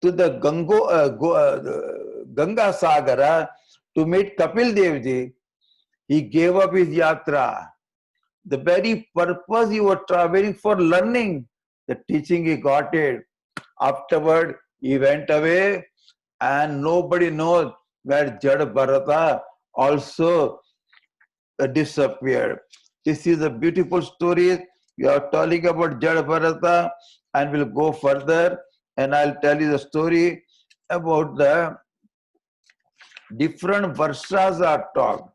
to the Ganga Sagara to meet Kapil Devji. He gave up his yatra. The very purpose he was traveling for learning, the teaching he got it. Afterward, he went away and nobody knows where Jad Bharata also disappeared. This is a beautiful story. We are telling about Jad Bharata and we'll go further and I'll tell you the story about the different varshas are talked.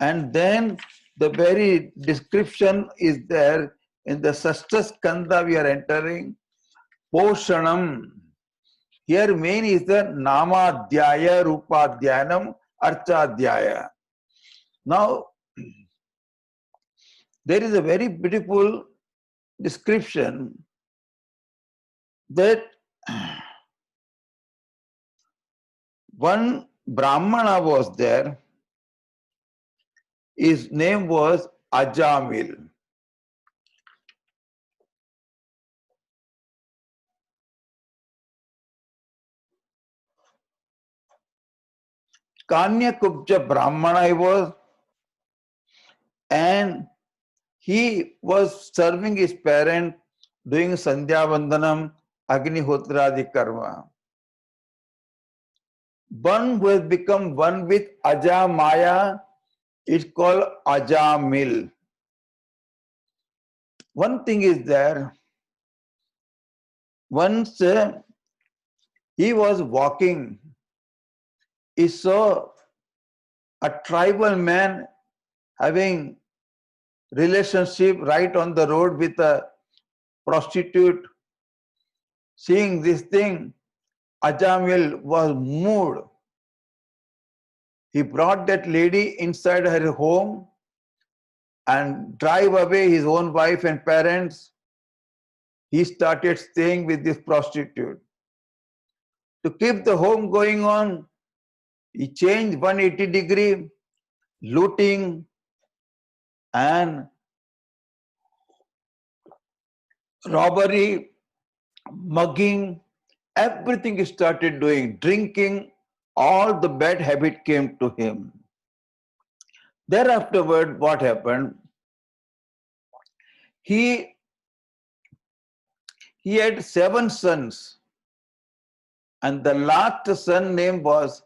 And then the very description is there in the Sashta Skanda we are entering. Poshanam. Here main is the Namadhyaya, Rupadhyanam, Archadhyaya. Now, there is a very beautiful description that one Brahmana was there. His name was Ajamil. Kanyakubja Brahmana he was, and he was serving his parent, doing Sandhya Vandanam, Agnihotradi Karma. One who has become one with Ajamaya is called Ajamil. One thing is there, once he was walking, he saw a tribal man having relationship right on the road with a prostitute. Seeing this thing, Ajamil was moved. He brought that lady inside her home and drive away his own wife and parents. He started staying with this prostitute. To keep the home going on, he changed 180-degree, looting and robbery, mugging, everything he started doing, drinking, all the bad habit came to him. Thereafterward, what happened? He had 7 sons, and the last son name was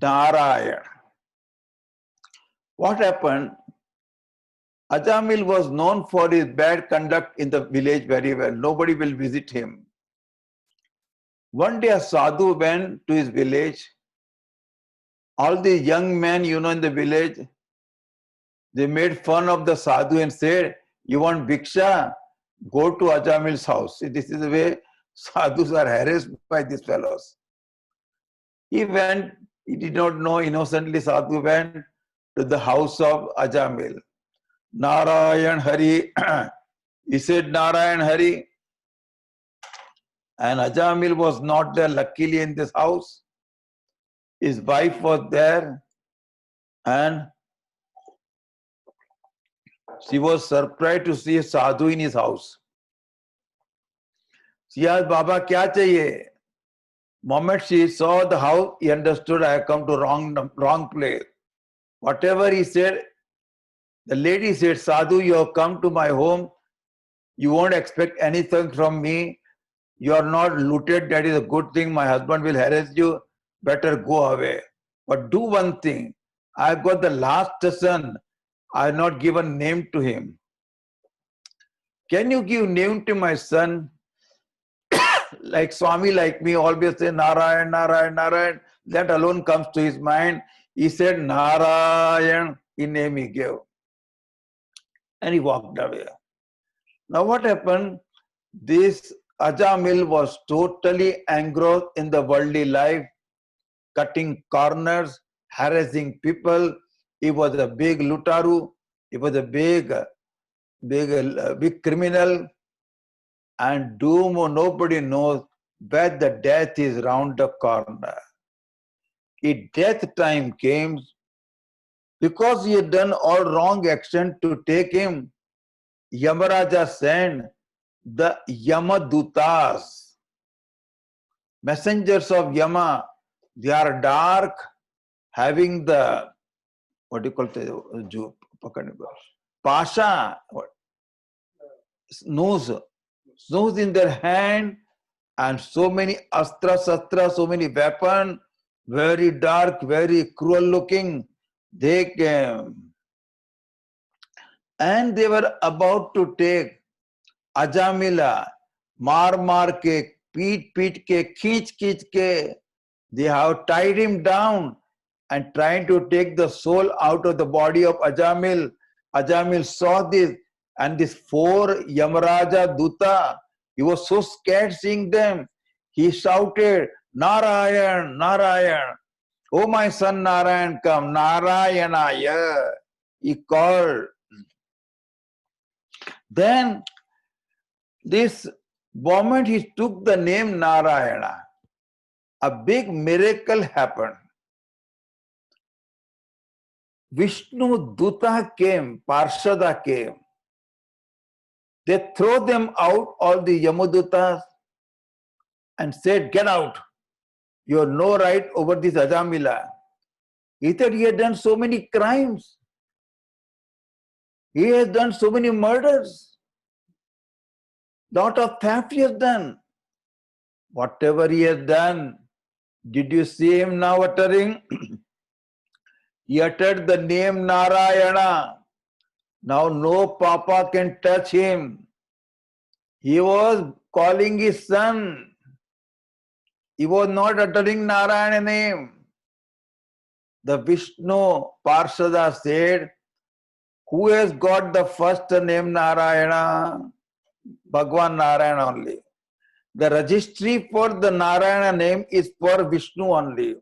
Narayan. What happened? Ajamil was known for his bad conduct in the village very well. Nobody will visit him. One day a sadhu went to his village. All the young men, in the village, they made fun of the sadhu and said, "You want bhiksha? Go to Ajamil's house." See, this is the way sadhus are harassed by these fellows. He went, he did not know, innocently sadhu went to the house of Ajamil. Narayan Hari. He said, "Narayan Hari." And Ajamil was not there, luckily, in this house. His wife was there, and she was surprised to see a sadhu in his house. She asked, "Baba, kya chahiye?" Moment she saw the house, he understood, "I have come to wrong place." Whatever he said, the lady said, "Sadhu, you have come to my home. You won't expect anything from me. You are not looted. That is a good thing. My husband will harass you. Better go away. But do one thing. I've got the last son. I have not given name to him. Can you give name to my son?" Like Swami, like me, always say Narayan, Narayan, Narayan. That alone comes to his mind. He said Narayan, in name he gave. And he walked away. Now what happened? This Ajamil was totally engrossed in the worldly life, cutting corners, harassing people. He was a big lutaru. He was a big criminal. And doom, nobody knows where the death is round the corner. If death time came, because he had done all wrong action to take him, Yamaraja sent the Yamadutas, messengers of Yama. They are dark, having the, what do you call it, pasha, snooze in their hand, and so many astra, so many weapons, very dark, very cruel looking. They came. And they were about to take Ajamila, mar ke, peet ke, kheench ke. They have tied him down and trying to take the soul out of the body of Ajamil. Ajamil saw this, and these 4 Yamaraja Duta, he was so scared seeing them. He shouted, Narayan, Narayan. Oh, my son Narayan, come. Narayanaya. He called. Then, this moment he took the name Narayana, a big miracle happened. Vishnu Duta came, Parshada came. They throw them out, all the Yamudutas, and said, get out. You have no right over this Ajamila. He thought he had done so many crimes. He has done so many murders. Lot of theft he has done. Whatever he has done, did you see him now uttering? He uttered the name Narayana. Now no papa can touch him. He was calling his son. He was not uttering Narayana name. The Vishnu Parshada said, who has got the first name Narayana? Bhagwan Narayana only. The registry for the Narayana name is for Vishnu only.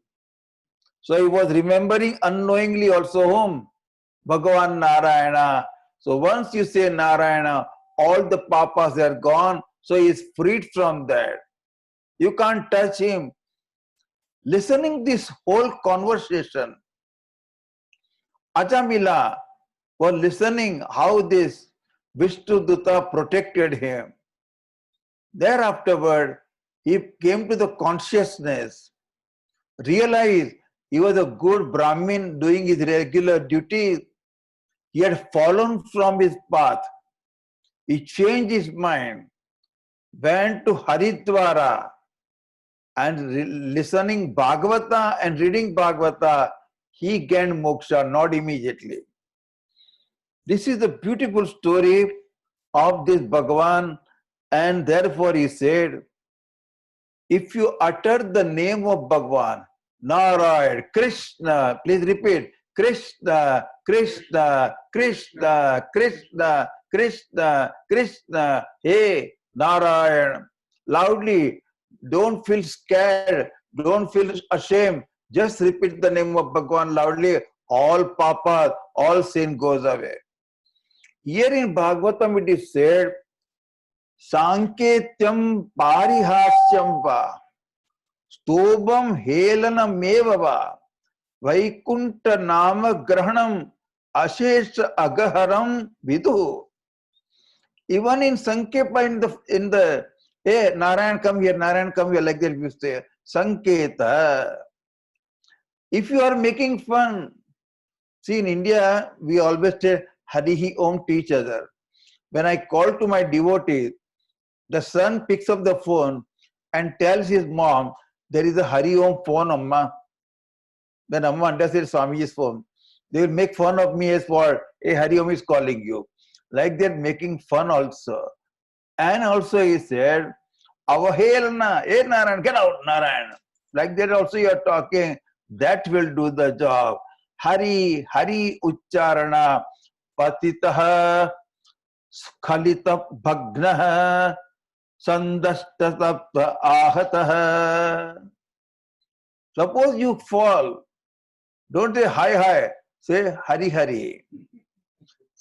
So he was remembering unknowingly also whom? Bhagavan Narayana. So once you say Narayana, all the papas are gone. So he is freed from that. You can't touch him. Listening this whole conversation, Ajamila was listening how this Vishnu Dutta protected him. Thereafterward, he came to the consciousness, realized he was a good Brahmin doing his regular duty. He had fallen from his path. He changed his mind, went to Haridwara, and listening Bhagavata and reading Bhagavata, he gained moksha, not immediately. This is the beautiful story of this Bhagavan, and therefore he said, if you utter the name of Bhagavan, Narayan, Krishna, please repeat, Krishna, Krishna, Krishna, Krishna, Krishna, Krishna, hey, Narayan, loudly, don't feel scared, don't feel ashamed, just repeat the name of Bhagavan loudly, all papas, all sin goes away. Here in Bhagavatam it is said, Sanketyam parihasyam va, stobam helanam eva va, Vaikunta nama grahanam ashesha agaharam vidu. Even in Sankepa, in the hey, Narayan come here, Narayan come here, like that you say, Sanketa. If you are making fun, see in India, we always say Harihi Om to each other. When I call to my devotee, the son picks up the phone and tells his mom, there is a Hari Om phone, Amma. Then Amma understands Swamiji's phone. They will make fun of me as for, hey, Hari Om is calling you. Like they're making fun also. And also he said, Avahelana, hey Narayan, get out, Narayan. Like that also you are talking, that will do the job. Hari, Hari Ucharana, Patitaha, Skhalita Bhagnaha, Sandashtatapta Ahataha. Suppose you fall, don't say hi hi, say Hari Hari.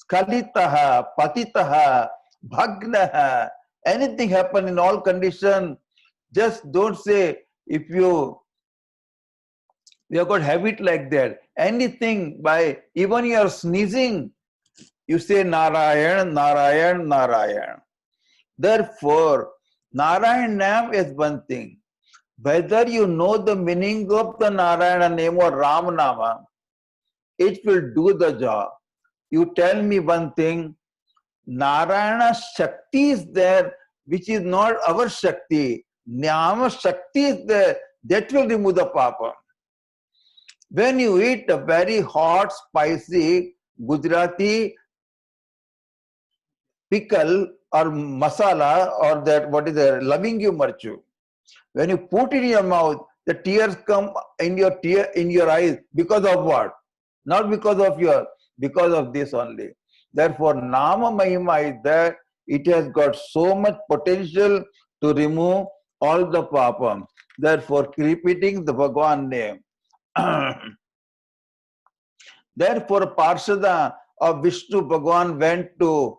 Skhalitaha, Patitaha, Bhagnaha. Anything happen in all conditions, just don't say if you have got habit like that. Anything by even you are sneezing, you say Narayan, Narayan, Narayan. Therefore, Narayan name is one thing. Whether you know the meaning of the Narayana name or Ram Nama, it will do the job. You tell me one thing, Narayana Shakti is there, which is not our Shakti. Nyama Shakti is there, that will remove the papa. When you eat a very hot, spicy Gujarati pickle or masala or that what is the lavingu marchu, when you put it in your mouth, The tears come in your eyes because of what? Not because of this only. Therefore, Nama Mahima is there. It has got so much potential to remove all the papam. Therefore, repeating the Bhagwan name. Therefore, Parshada of Vishnu Bhagwan went to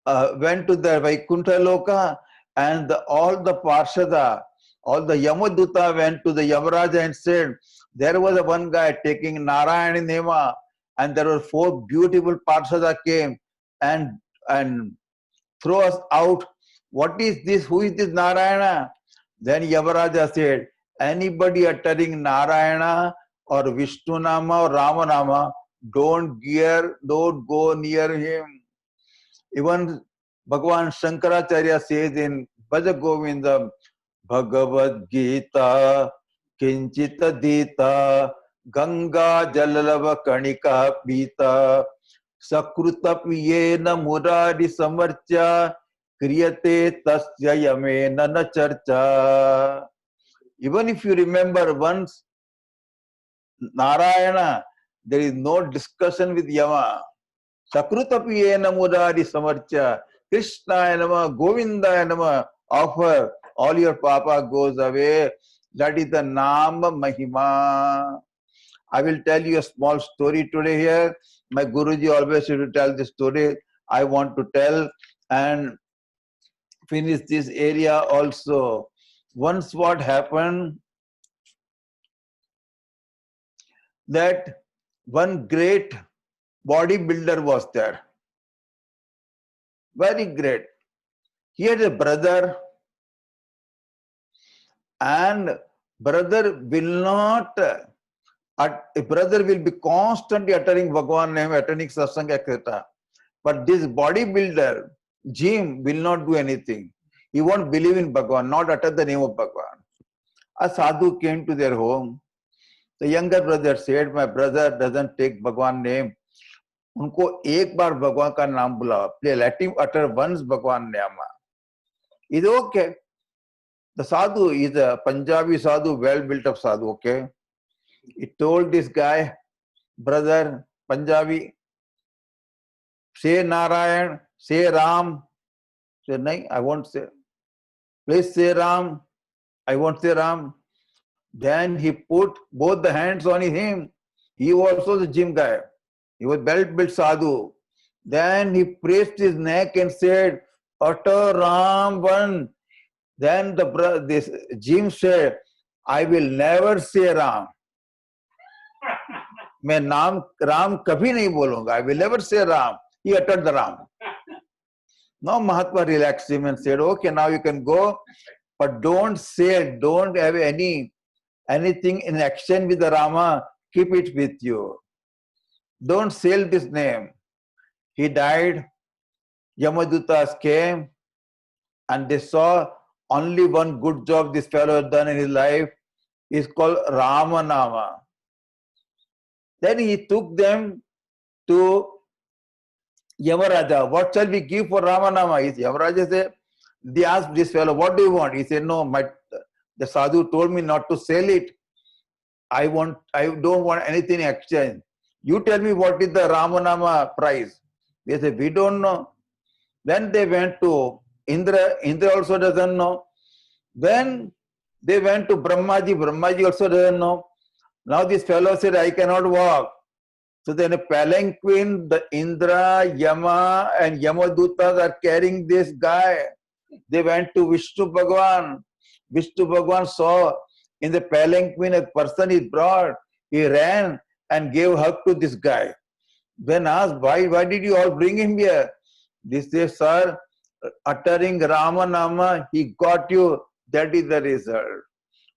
the Vaikuntha Loka, and all the Parshada, all the Yamaduta went to the Yamaraja and said, there was one guy taking Narayana Nema, and there were 4 beautiful Parshada came and throw us out. What is this? Who is this Narayana? Then Yamaraja said, anybody uttering Narayana or Vishnu Nama or Rama Nama, don't go near him. Even Bhagavan Shankaracharya says in Bhaja Govindam, Bhagavad Gita Kinchita Dita Ganga Jalalava Kanika Pita Sakrutapiyena Murari Samarcha Kriyate Tasya Yamena Na Charcha. Even if you remember once Narayana, there is no discussion with Yama. Sakrutapiyena Murari Samarcha Krishnaya Nama Govindaya Nama. Offer, all your papa goes away. That is the Nama Mahima. I will tell you a small story today here. My Guruji always used to tell this story. I want to tell and finish this area also. Once what happened, that one great bodybuilder was there. Very great. He had a brother, and brother will be constantly uttering Bhagwan name, attending satsang, etc. But this bodybuilder, Jim, will not do anything. He won't believe in Bhagwan, not utter the name of Bhagwan. A sadhu came to their home. The younger brother said, my brother doesn't take Bhagwan name. उनको एक बार भगवान का नाम बुलाओ. Let him utter once Bhagwan name. Is okay. The sadhu is a Punjabi sadhu, well built up sadhu, okay? He told this guy, brother, Punjabi, say Narayan, say Ram. Say, no, I won't say. Please say Ram. I won't say Ram. Then he put both the hands on him. He was also the gym guy. He was well built sadhu. Then he pressed his neck and said, utter Ram one. Then this Jim said, I will never say Ram. मैं नाम राम कभी नहीं बोलूंगा. I will never say Ram. He uttered the Ram. Now Mahatma relaxed him and said, okay, now you can go, but don't have anything in action with the Rama. Keep it with you. Don't sell this name. He died. Yamadutas came and they saw only one good job this fellow had done in his life. Is called Ramanama. Then he took them to Yamaraja. What shall we give for Ramanama? Yamaraja said, they asked this fellow, what do you want? He said, no, the sadhu told me not to sell it. I don't want anything in exchange. You tell me what is the Ramanama price. They said, we don't know. Then they went to Indra. Indra also doesn't know. Then they went to Brahmaji. Brahmaji also doesn't know. Now this fellow said, I cannot walk. So then a palanquin, the Indra, Yama and Yamadutas are carrying this guy. They went to Vishnu Bhagwan. Vishnu Bhagwan saw in the palanquin a person is brought. He ran and gave a hug to this guy. Then asked, why did you all bring him here? This says, sir, uttering Ramanama, he got you. That is the result.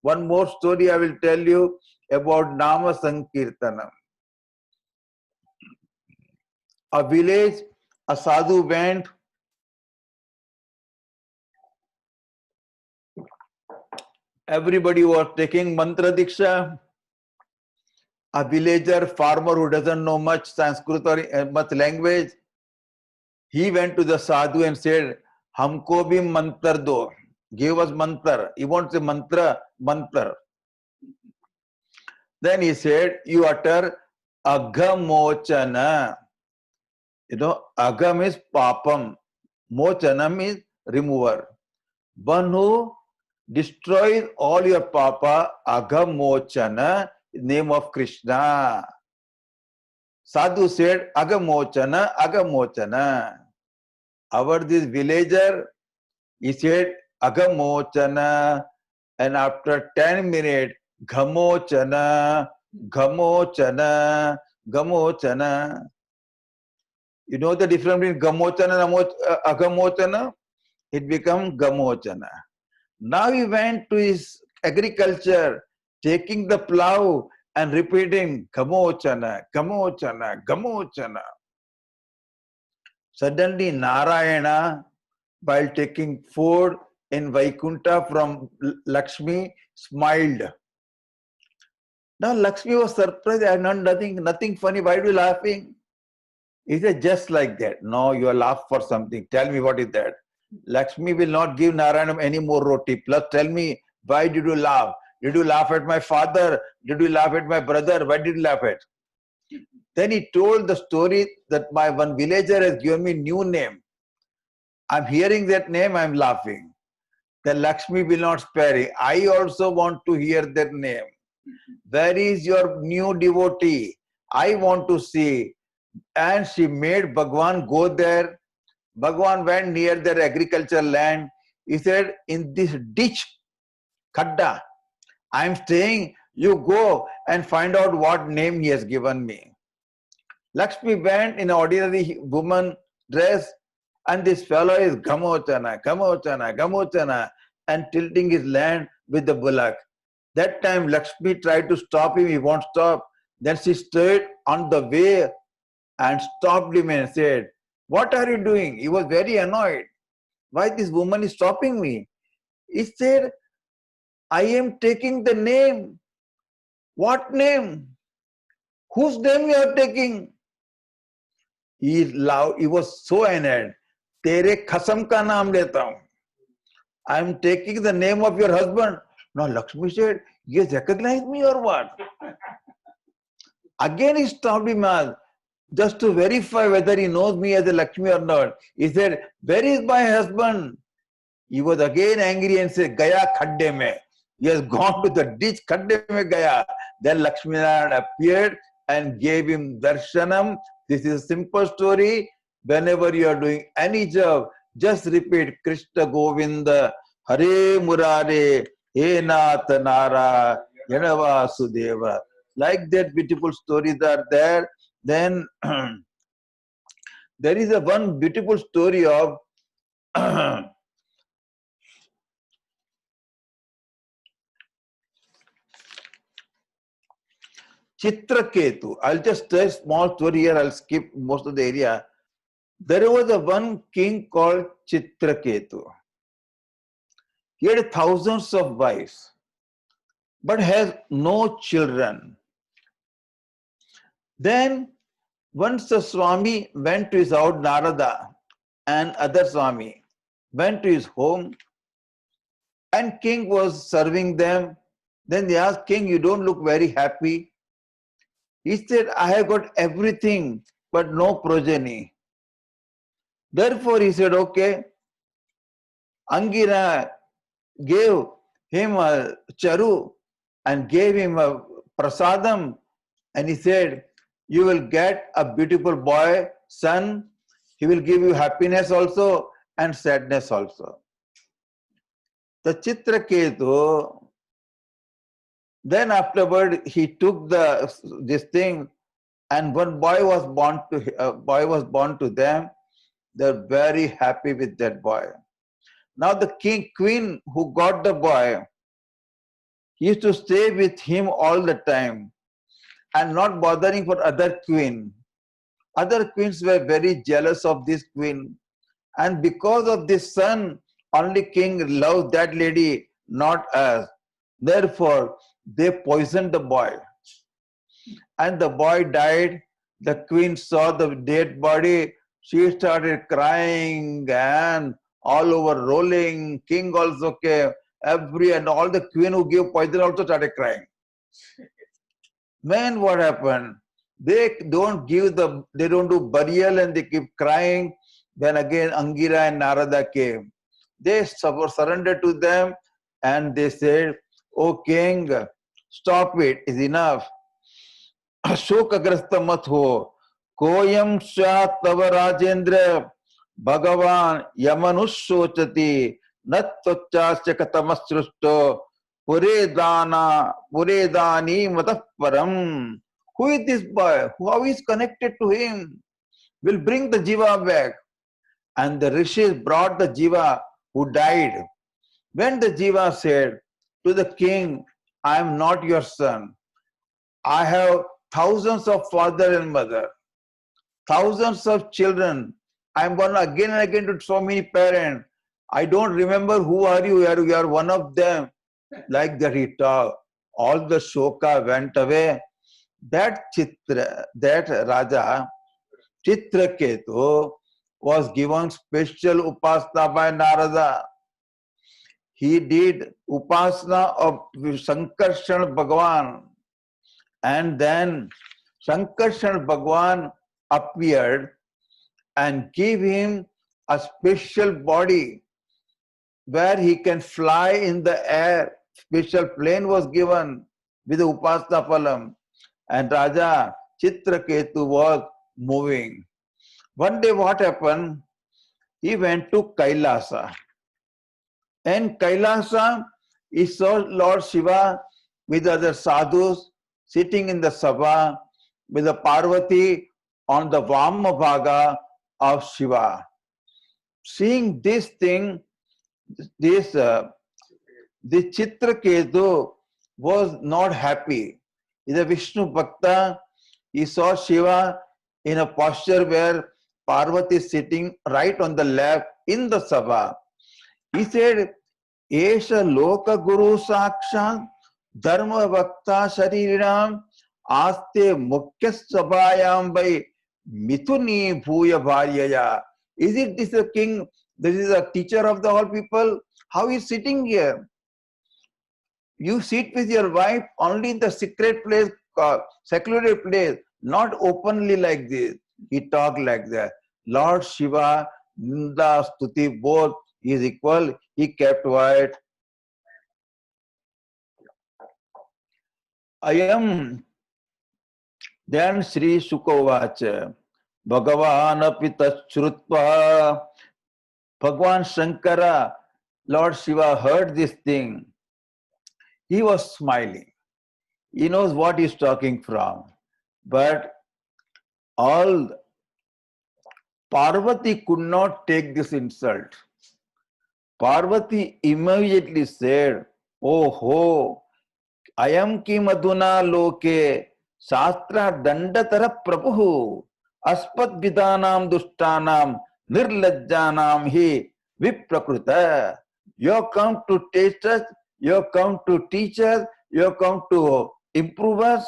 One more story I will tell you about Nama Sankirtanam. A village, a sadhu went. Everybody was taking mantra diksha. A villager, farmer who doesn't know much Sanskrit or much language, he went to the sadhu and said, Humko bhi mantra do. Give us mantra. He won't say mantra, mantra. Then he said, you utter aghamochana. You know, agam is papam. Mochanam is remover. One who destroys all your papa, aghamochana, name of Krishna. Sadhu said, Agamochana, Agamochana. Our this villager, he said, Agamochana, and after 10 minutes, Ghamochana, Ghamochana, Ghamochana. You know the difference between Ghamochana and Agamochana? It becomes Ghamochana. Now he went to his agriculture, taking the plow and repeating Ghamochana, Ghamochana, Ghamochana. Suddenly Narayana, while taking food in Vaikunta from Lakshmi, smiled. Now Lakshmi was surprised. I have done nothing funny. Why are you laughing? He said, just like that. No, you are laughing for something. Tell me what is that? Lakshmi will not give Narayana any more roti. Plus tell me, why did you laugh? Did you laugh at my father? Did you laugh at my brother? Why did you laugh at? Then he told the story that my one villager has given me new name. I'm hearing that name, I'm laughing. The Lakshmi will not spare it. I also want to hear that name. Where is your new devotee? I want to see. And she made Bhagwan go there. Bhagwan went near their agricultural land. He said, in this ditch, Khadda, I'm staying. You go and find out what name he has given me. Lakshmi went in an ordinary woman dress, and this fellow is Ghamochana, Ghamochana, Ghamochana, and tilting his land with the bullock. That time Lakshmi tried to stop him, he won't stop. Then she stood on the way and stopped him and said, what are you doing? He was very annoyed. Why this woman is stopping me? He said, I am taking the name. What name? Whose name you are taking? He was so annoyed. Tere khasam ka naam leta hu. I am taking the name of your husband. Now Lakshmi said, he has recognized me or what? Again he stopped him just to verify whether he knows me as a Lakshmi or not. He said, where is my husband? He was again angry and said, Gaya khadde mein. He has gone to the ditch, khadde mein gaya. Then Lakshmi Narayan appeared and gave him darshanam. This is a simple story. Whenever you are doing any job, just repeat Krishna Govinda, Hare Murare, He Nath Nara, Yanava Sudeva. Like that, beautiful stories are there. Then there is a one beautiful story of Chitraketu. I'll just tell a small story here. I'll skip most of the area. There was a one king called Chitraketu. He had thousands of wives, but has no children. Then once the Swami went to his house, Narada and other Swami went to his home, and king was serving them. Then they asked, King, you don't look very happy. He said, I have got everything, but no progeny. Therefore, he said, okay. Angira gave him a charu and gave him a prasadam, and he said, you will get a beautiful boy, son. He will give you happiness also and sadness also. The Chitraketu, then afterward he took this thing, and one boy was born to them. They're very happy with that boy. Now the queen who got the boy, he used to stay with him all the time and not bothering for other queen. Other queens were very jealous of this queen, and because of this son, only king loved that lady, not us. Therefore, they poisoned the boy, and the boy died. The queen saw the dead body. She started crying and all over rolling. King also came. And all the queen who gave poison also started crying. Man, what happened? They don't do burial and they keep crying. Then again, Angira and Narada came. They surrendered to them and they said, "O king, stop it, is enough. शोकग्रस्त मत हो कोयम स्यात् तव राजेंद्र भगवान यमनुशोचति न त्वच्चास्य कतमसृष्टो पुरे दानी मतः परम." Who is this boy? How is connected to him? Will bring the jiva back. And the rishis brought the jiva who died. When the jiva said to the king, "I am not your son. I have thousands of father and mother, thousands of children. I'm born again and again to so many parents. I don't remember who are you. You are one of them." Like that he talked. All the shoka went away. That Raja, Chitraketu, was given special upasana by Narada. He did upasana of Sankarshan Bhagavan. And then Sankarshan Bhagavan appeared and gave him a special body where he can fly in the air. Special plane was given with the Upasana Phalam. And Raja Chitraketu was moving. One day what happened? He went to Kailasa. And Kailasa, he saw Lord Shiva with other sadhus sitting in the sabha with the Parvati on the Vama Bhaga of Shiva. Seeing this thing, this Chitraketu was not happy. He's a Vishnu Bhakta. He saw Shiva in a posture where Parvati is sitting right on the left in the sabha. He said, "Esha Loka Guru Sakshat Dharma Bhakta Shariram Aste Mukhya Sabhayam by Mithuni Bhuya Bharyaya." Is it this a king? This is a teacher of the all people? How is sitting here? You sit with your wife only in the secret place, secluded place, not openly like this. He talked like that. Lord Shiva, Ninda, Stuti, both is equal. He kept quiet. Ayam then Sri Sukovacha Bhagavan api tashrutva. Bhagwan Shankara, Lord Shiva heard this thing. He was smiling. He knows what he's talking from. But all Parvati could not take this insult. Parvati immediately said, "Oh ho, ayam ki madhuna loke shastra dandatara prabhu aspat vidanam dustanam nirlajjanam hi viprakrita." You have come to taste us, you have come to teach us, you have come to improve us.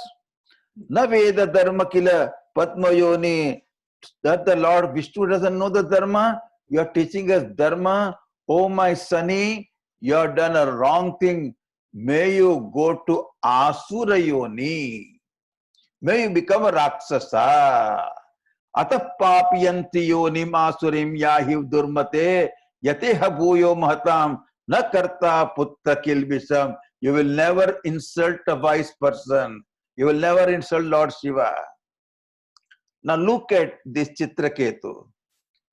Na veda dharma kila padmayoni. That the Lord Vishnu doesn't know the dharma. You are teaching us dharma. Oh my sonny, you have done a wrong thing. May you go to Asura Yoni. May you become a Rakshasa. Atah papiyanti yonim asurim yahiv durmate yateha bhuyo mahatam na karta putta kilbisam. You will never insult a wise person. You will never insult Lord Shiva. Now look at this Chitraketu.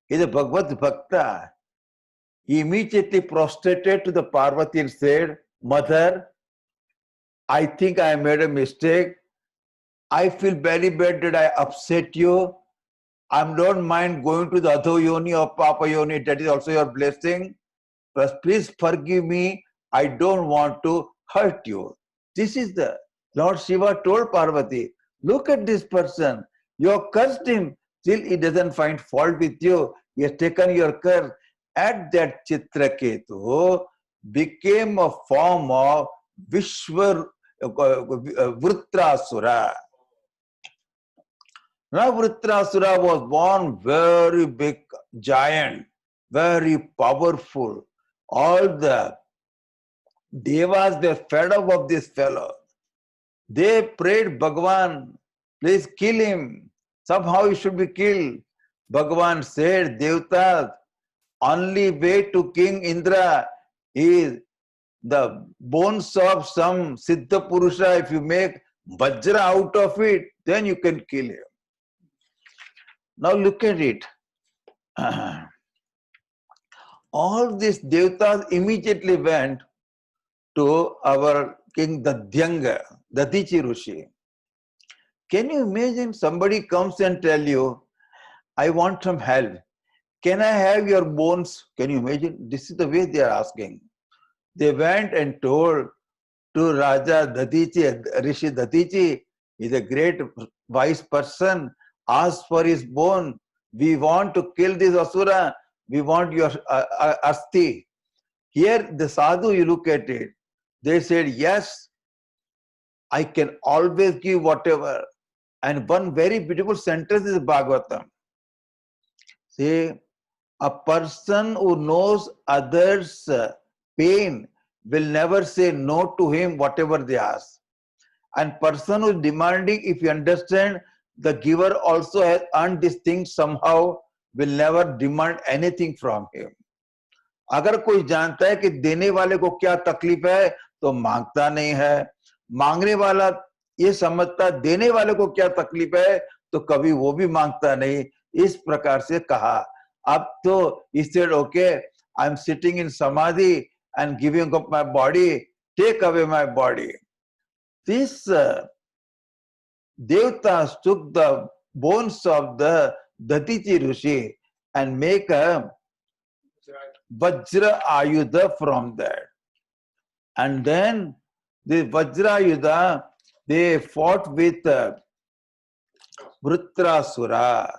He is a Bhagavad Bhakta. He immediately prostrated to the Parvati and said, "Mother, I think I made a mistake. I feel very bad that I upset you. I don't mind going to the Adho Yoni or Papa Yoni. That is also your blessing. But please forgive me. I don't want to hurt you." This is the Lord Shiva told Parvati, "Look at this person. You have cursed him. Still he doesn't find fault with you. He has taken your curse." At that Chitraketu became a form of Vishwa Vritrasura. Now Vritrasura was born very big giant, very powerful. All the devas were fed up of this fellow. They prayed Bhagwan, please kill him. Somehow he should be killed. Bhagwan said, Devtas, only way to King Indra is the bones of some Siddha Purusha. If you make Vajra out of it, then you can kill him. Now look at it. All these Devtas immediately went to our King Dadyanga, Dadichi Rishi. Can you imagine somebody comes and tell you, I want some help. Can I have your bones? Can you imagine? This is the way they are asking. They went and told to Raja Dadichi, Rishi Dadichi, he's a great wise person, ask for his bone. We want to kill this Asura. We want your Asti. Here, the sadhu, you look at it, they said, yes, I can always give whatever. And one very beautiful sentence is Bhagavatam. See, a person who knows others' pain will never say no to him whatever they ask. And person who is demanding, if you understand, the giver also has earned this thing somehow, will never demand anything from him. अगर कोई जानता है कि देने वाले को क्या तकलीफ है तो मांगता नहीं है, मांगने वाला ये समझता देने वाले को क्या तकलीफ है तो कभी वो भी मांगता नहीं. इस प्रकार से कहा. अब तो he said, okay, I'm sitting in samadhi and giving up my body, take away my body. This Devtas took the bones of the Dadichi Rishi and make a Vajra Ayudha from that. And then the Vajra Ayudha, they fought with Vritrasura.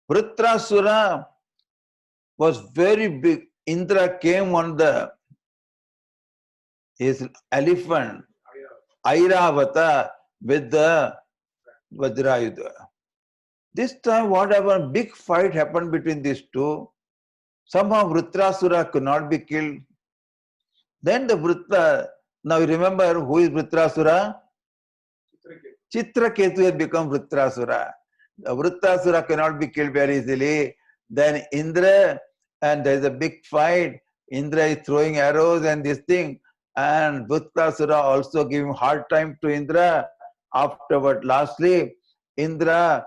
Vritrasura was very big. Indra came on his elephant, Airavata, with the Vajrayudha. This time, what happened? Big fight happened between these two. Somehow Vritrasura could not be killed. Then the Vritra, now you remember who is Vritrasura? Chitraketu had become Vritrasura. The Vritrasura cannot be killed very easily. Then Indra, and there is a big fight. Indra is throwing arrows and this thing. And Vritrasura also giving hard time to Indra. Afterward, lastly, Indra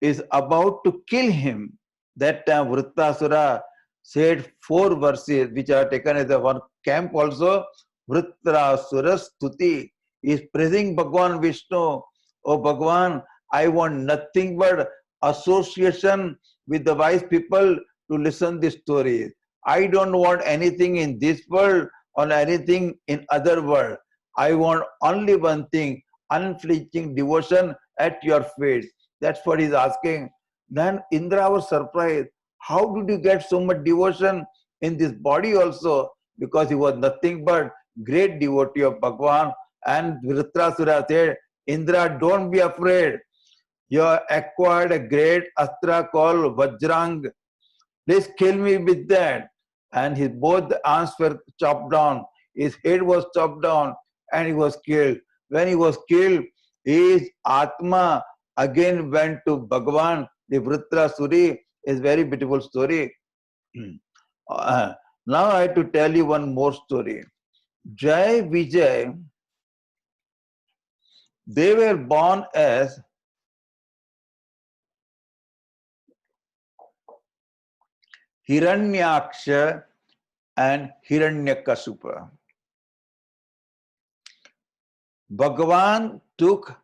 is about to kill him. That time Vritrasura said 4 verses which are taken as a one camp also. Vritrasura Stuti is praising Bhagwan Vishnu. Oh Bhagwan, I want nothing but association with the wise people to listen this story. I don't want anything in this world or anything in other world. I want only one thing, unflinching devotion at your feet. That's what he's asking. Then Indra was surprised. How did you get so much devotion in this body also? Because he was nothing but great devotee of Bhagwan. And Vritrasura said, Indra, don't be afraid. You have acquired a great astra called Vajrang. Please kill me with that. And his both arms were chopped down. His head was chopped down and he was killed. When he was killed, his Atma again went to Bhagwan. The Vritrasuri is a very beautiful story. Now I have to tell you one more story. Jai Vijay, they were born as Hiranyaksha and Hiranyakasupa. Bhagavan took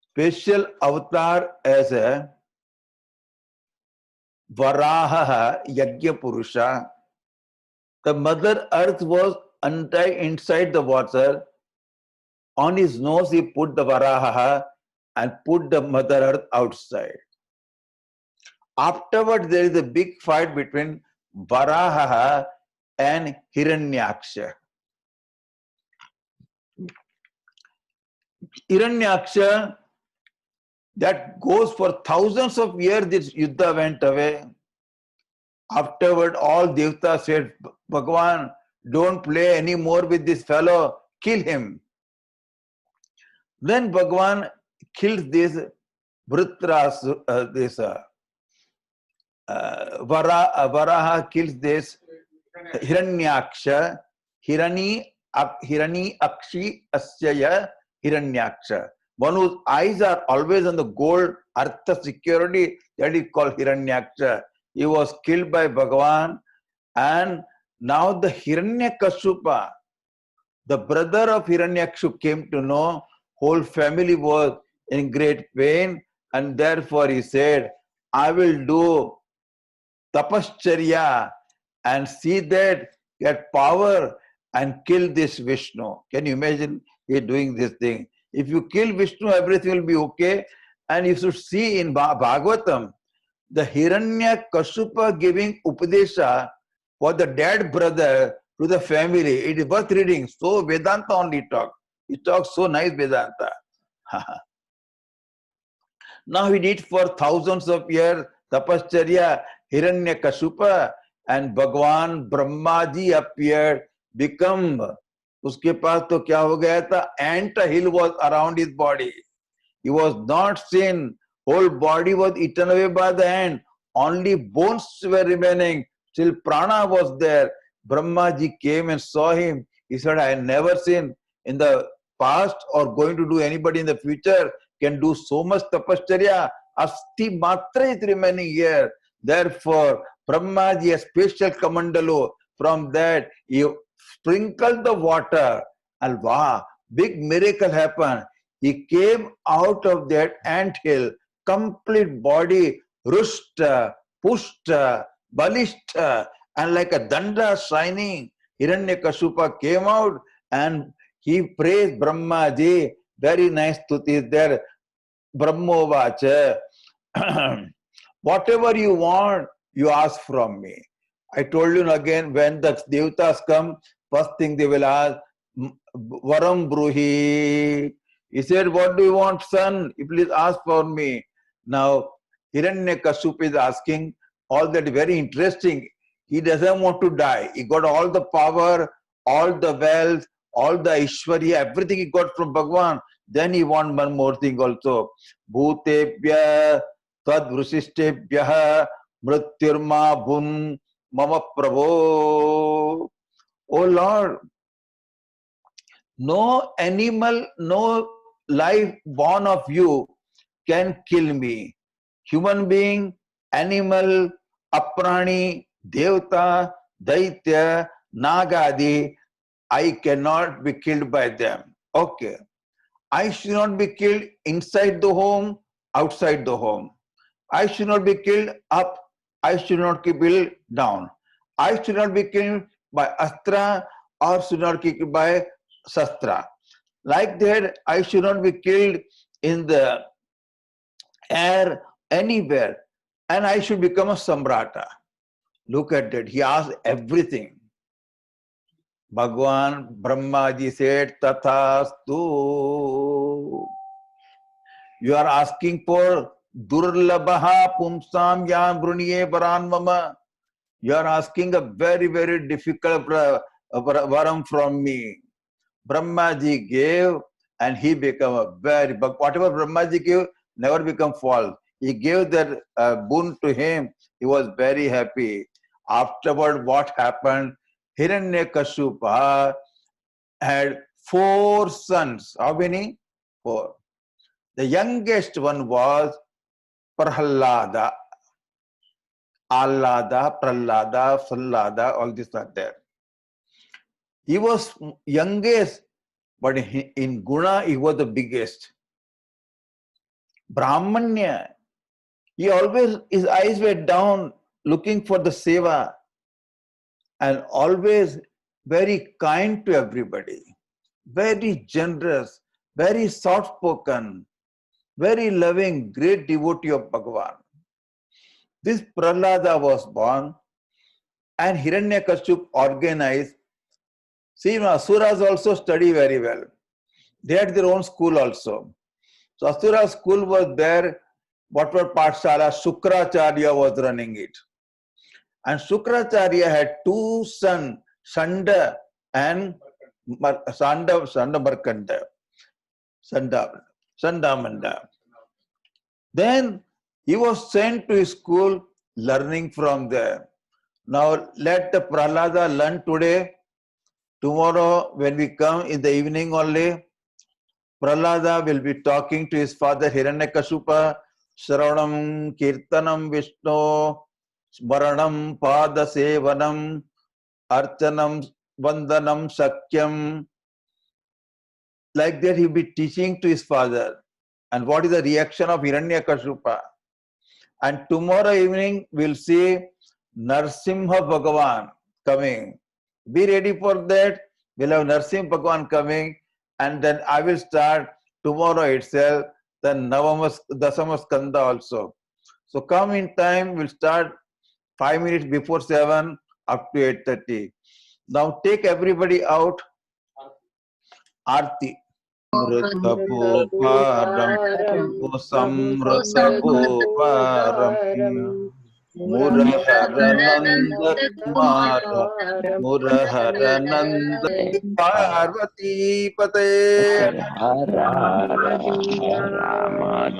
special avatar as a Varaha Yajna Purusha. The Mother Earth was inside the water. On his nose he put the Varaha and put the Mother Earth outside. Afterwards there is a big fight between Varaha and Hiranyaksha. Hiranyaksha, that goes for thousands of years, this Yuddha went away. Afterward, all Devtas said, Bhagavan, don't play any more with this fellow, kill him. Then Bhagavan kills this Varaha kills this Hiranyaksha, Hirani Akshi Asyaya Hiranyaksha. One whose eyes are always on the gold, Artha security, that is called Hiranyaksha. He was killed by Bhagavan, and now the Hiranyakashipa, the brother of Hiranyakshu, came to know whole family was in great pain, and therefore he said, I will do tapascharya and see that, get power and kill this Vishnu. Can you imagine he doing this thing? If you kill Vishnu, everything will be okay. And you should see in Bhagavatam, the Hiranyakashipa giving Upadesha for the dead brother to the family. It is worth reading. So Vedanta only talk. He talks so nice Vedanta. Now he did for thousands of years tapascharya, Hiranyakashipa, and Bhagwan Brahma ji appeared, become, उसके पास तो क्या हो गया था, ant hill was around his body. He was not seen. Whole body was eaten away by the ant. Only bones were remaining. Still prana was there. Brahma ji came and saw him. He said, I had never seen in the past or going to do anybody in the future can do so much tapascharya. Asti matra is remaining here. Therefore, Brahma ji, a special kamandalo, from that he sprinkled the water, and wow, big miracle happened. He came out of that ant hill, complete body, rushta, pushta, balishta, and like a danda shining. Hiranyakashipa came out and he praised Brahmaji. Very nice stuti is there. Brahmovacha. Whatever you want, you ask from me. I told you again, when the Devatas come, first thing they will ask, Varam Bruhi. He said, what do you want, son? You please ask for me. Now, Hiranyakashipu is asking all that very interesting. He doesn't want to die. He got all the power, all the wealth, all the Ishwarya, everything he got from Bhagavan. Then he wants one more thing also. Bhutebhya tad vrushishtebhya mrityurma bhun mama prabho. Oh Lord, no animal, no life born of you can kill me. Human being, animal, aprani, devta, daitya, nagadi, I cannot be killed by them. Okay. I should not be killed inside the home, outside the home. I should not be killed up. I should not be killed down. I should not be killed by astra or should not be killed by sastra. Like that, I should not be killed in the air anywhere. And I should become a samrata. Look at that. He asked everything. Bhagwan Brahmaji said, Tathastu. You are asking for Durlabaha Pumsam Yan Bruniye Varanvama. You are asking a very, very difficult varam from me. Brahmaji gave and he became a very, but whatever Brahmaji gave never become false. He gave that boon to him. He was very happy. Afterward, what happened? Hiranyakashipu had 4 sons. How many? 4. The youngest one was Prahlada. Allada, Prahlada, Sallada, all these are there. He was youngest, but in Guna, he was the biggest. Brahmanya, he always, his eyes were down, looking for the seva, and always very kind to everybody, very generous, very soft-spoken, very loving, great devotee of Bhagavan. This Prahlada was born, and Hiranyakashipu organized. See, Asuras also study very well. They had their own school also. So Asura school was there. What were Pathshala? Shukracharya was running it. And Shukracharya had 2 sons, Sanda and Sanda Markanda. Sandamanda. Then he was sent to his school, learning from there. Now let the Prahlada learn today. Tomorrow, when we come in the evening only, Prahlada will be talking to his father Hiranyakashipu, Shravanam Kirtanam Vishnu, Smaranam Pada Sevanam, Archanam Vandanam Sakyam. Like that, he'll be teaching to his father. And what is the reaction of Hiranyakashipu? And tomorrow evening, we'll see Narsimha Bhagavan coming. Be ready for that. We'll have Narsimha Bhagavan coming. And then I will start tomorrow itself, the Dasama Skanda also. So come in time, we'll start 5 minutes before 7 up to 8:30. Now take everybody out. Arti. Mrutapuparam Samrutapuparam Muraharananda Kumara Muraharananda Parvati Pate Hara Rama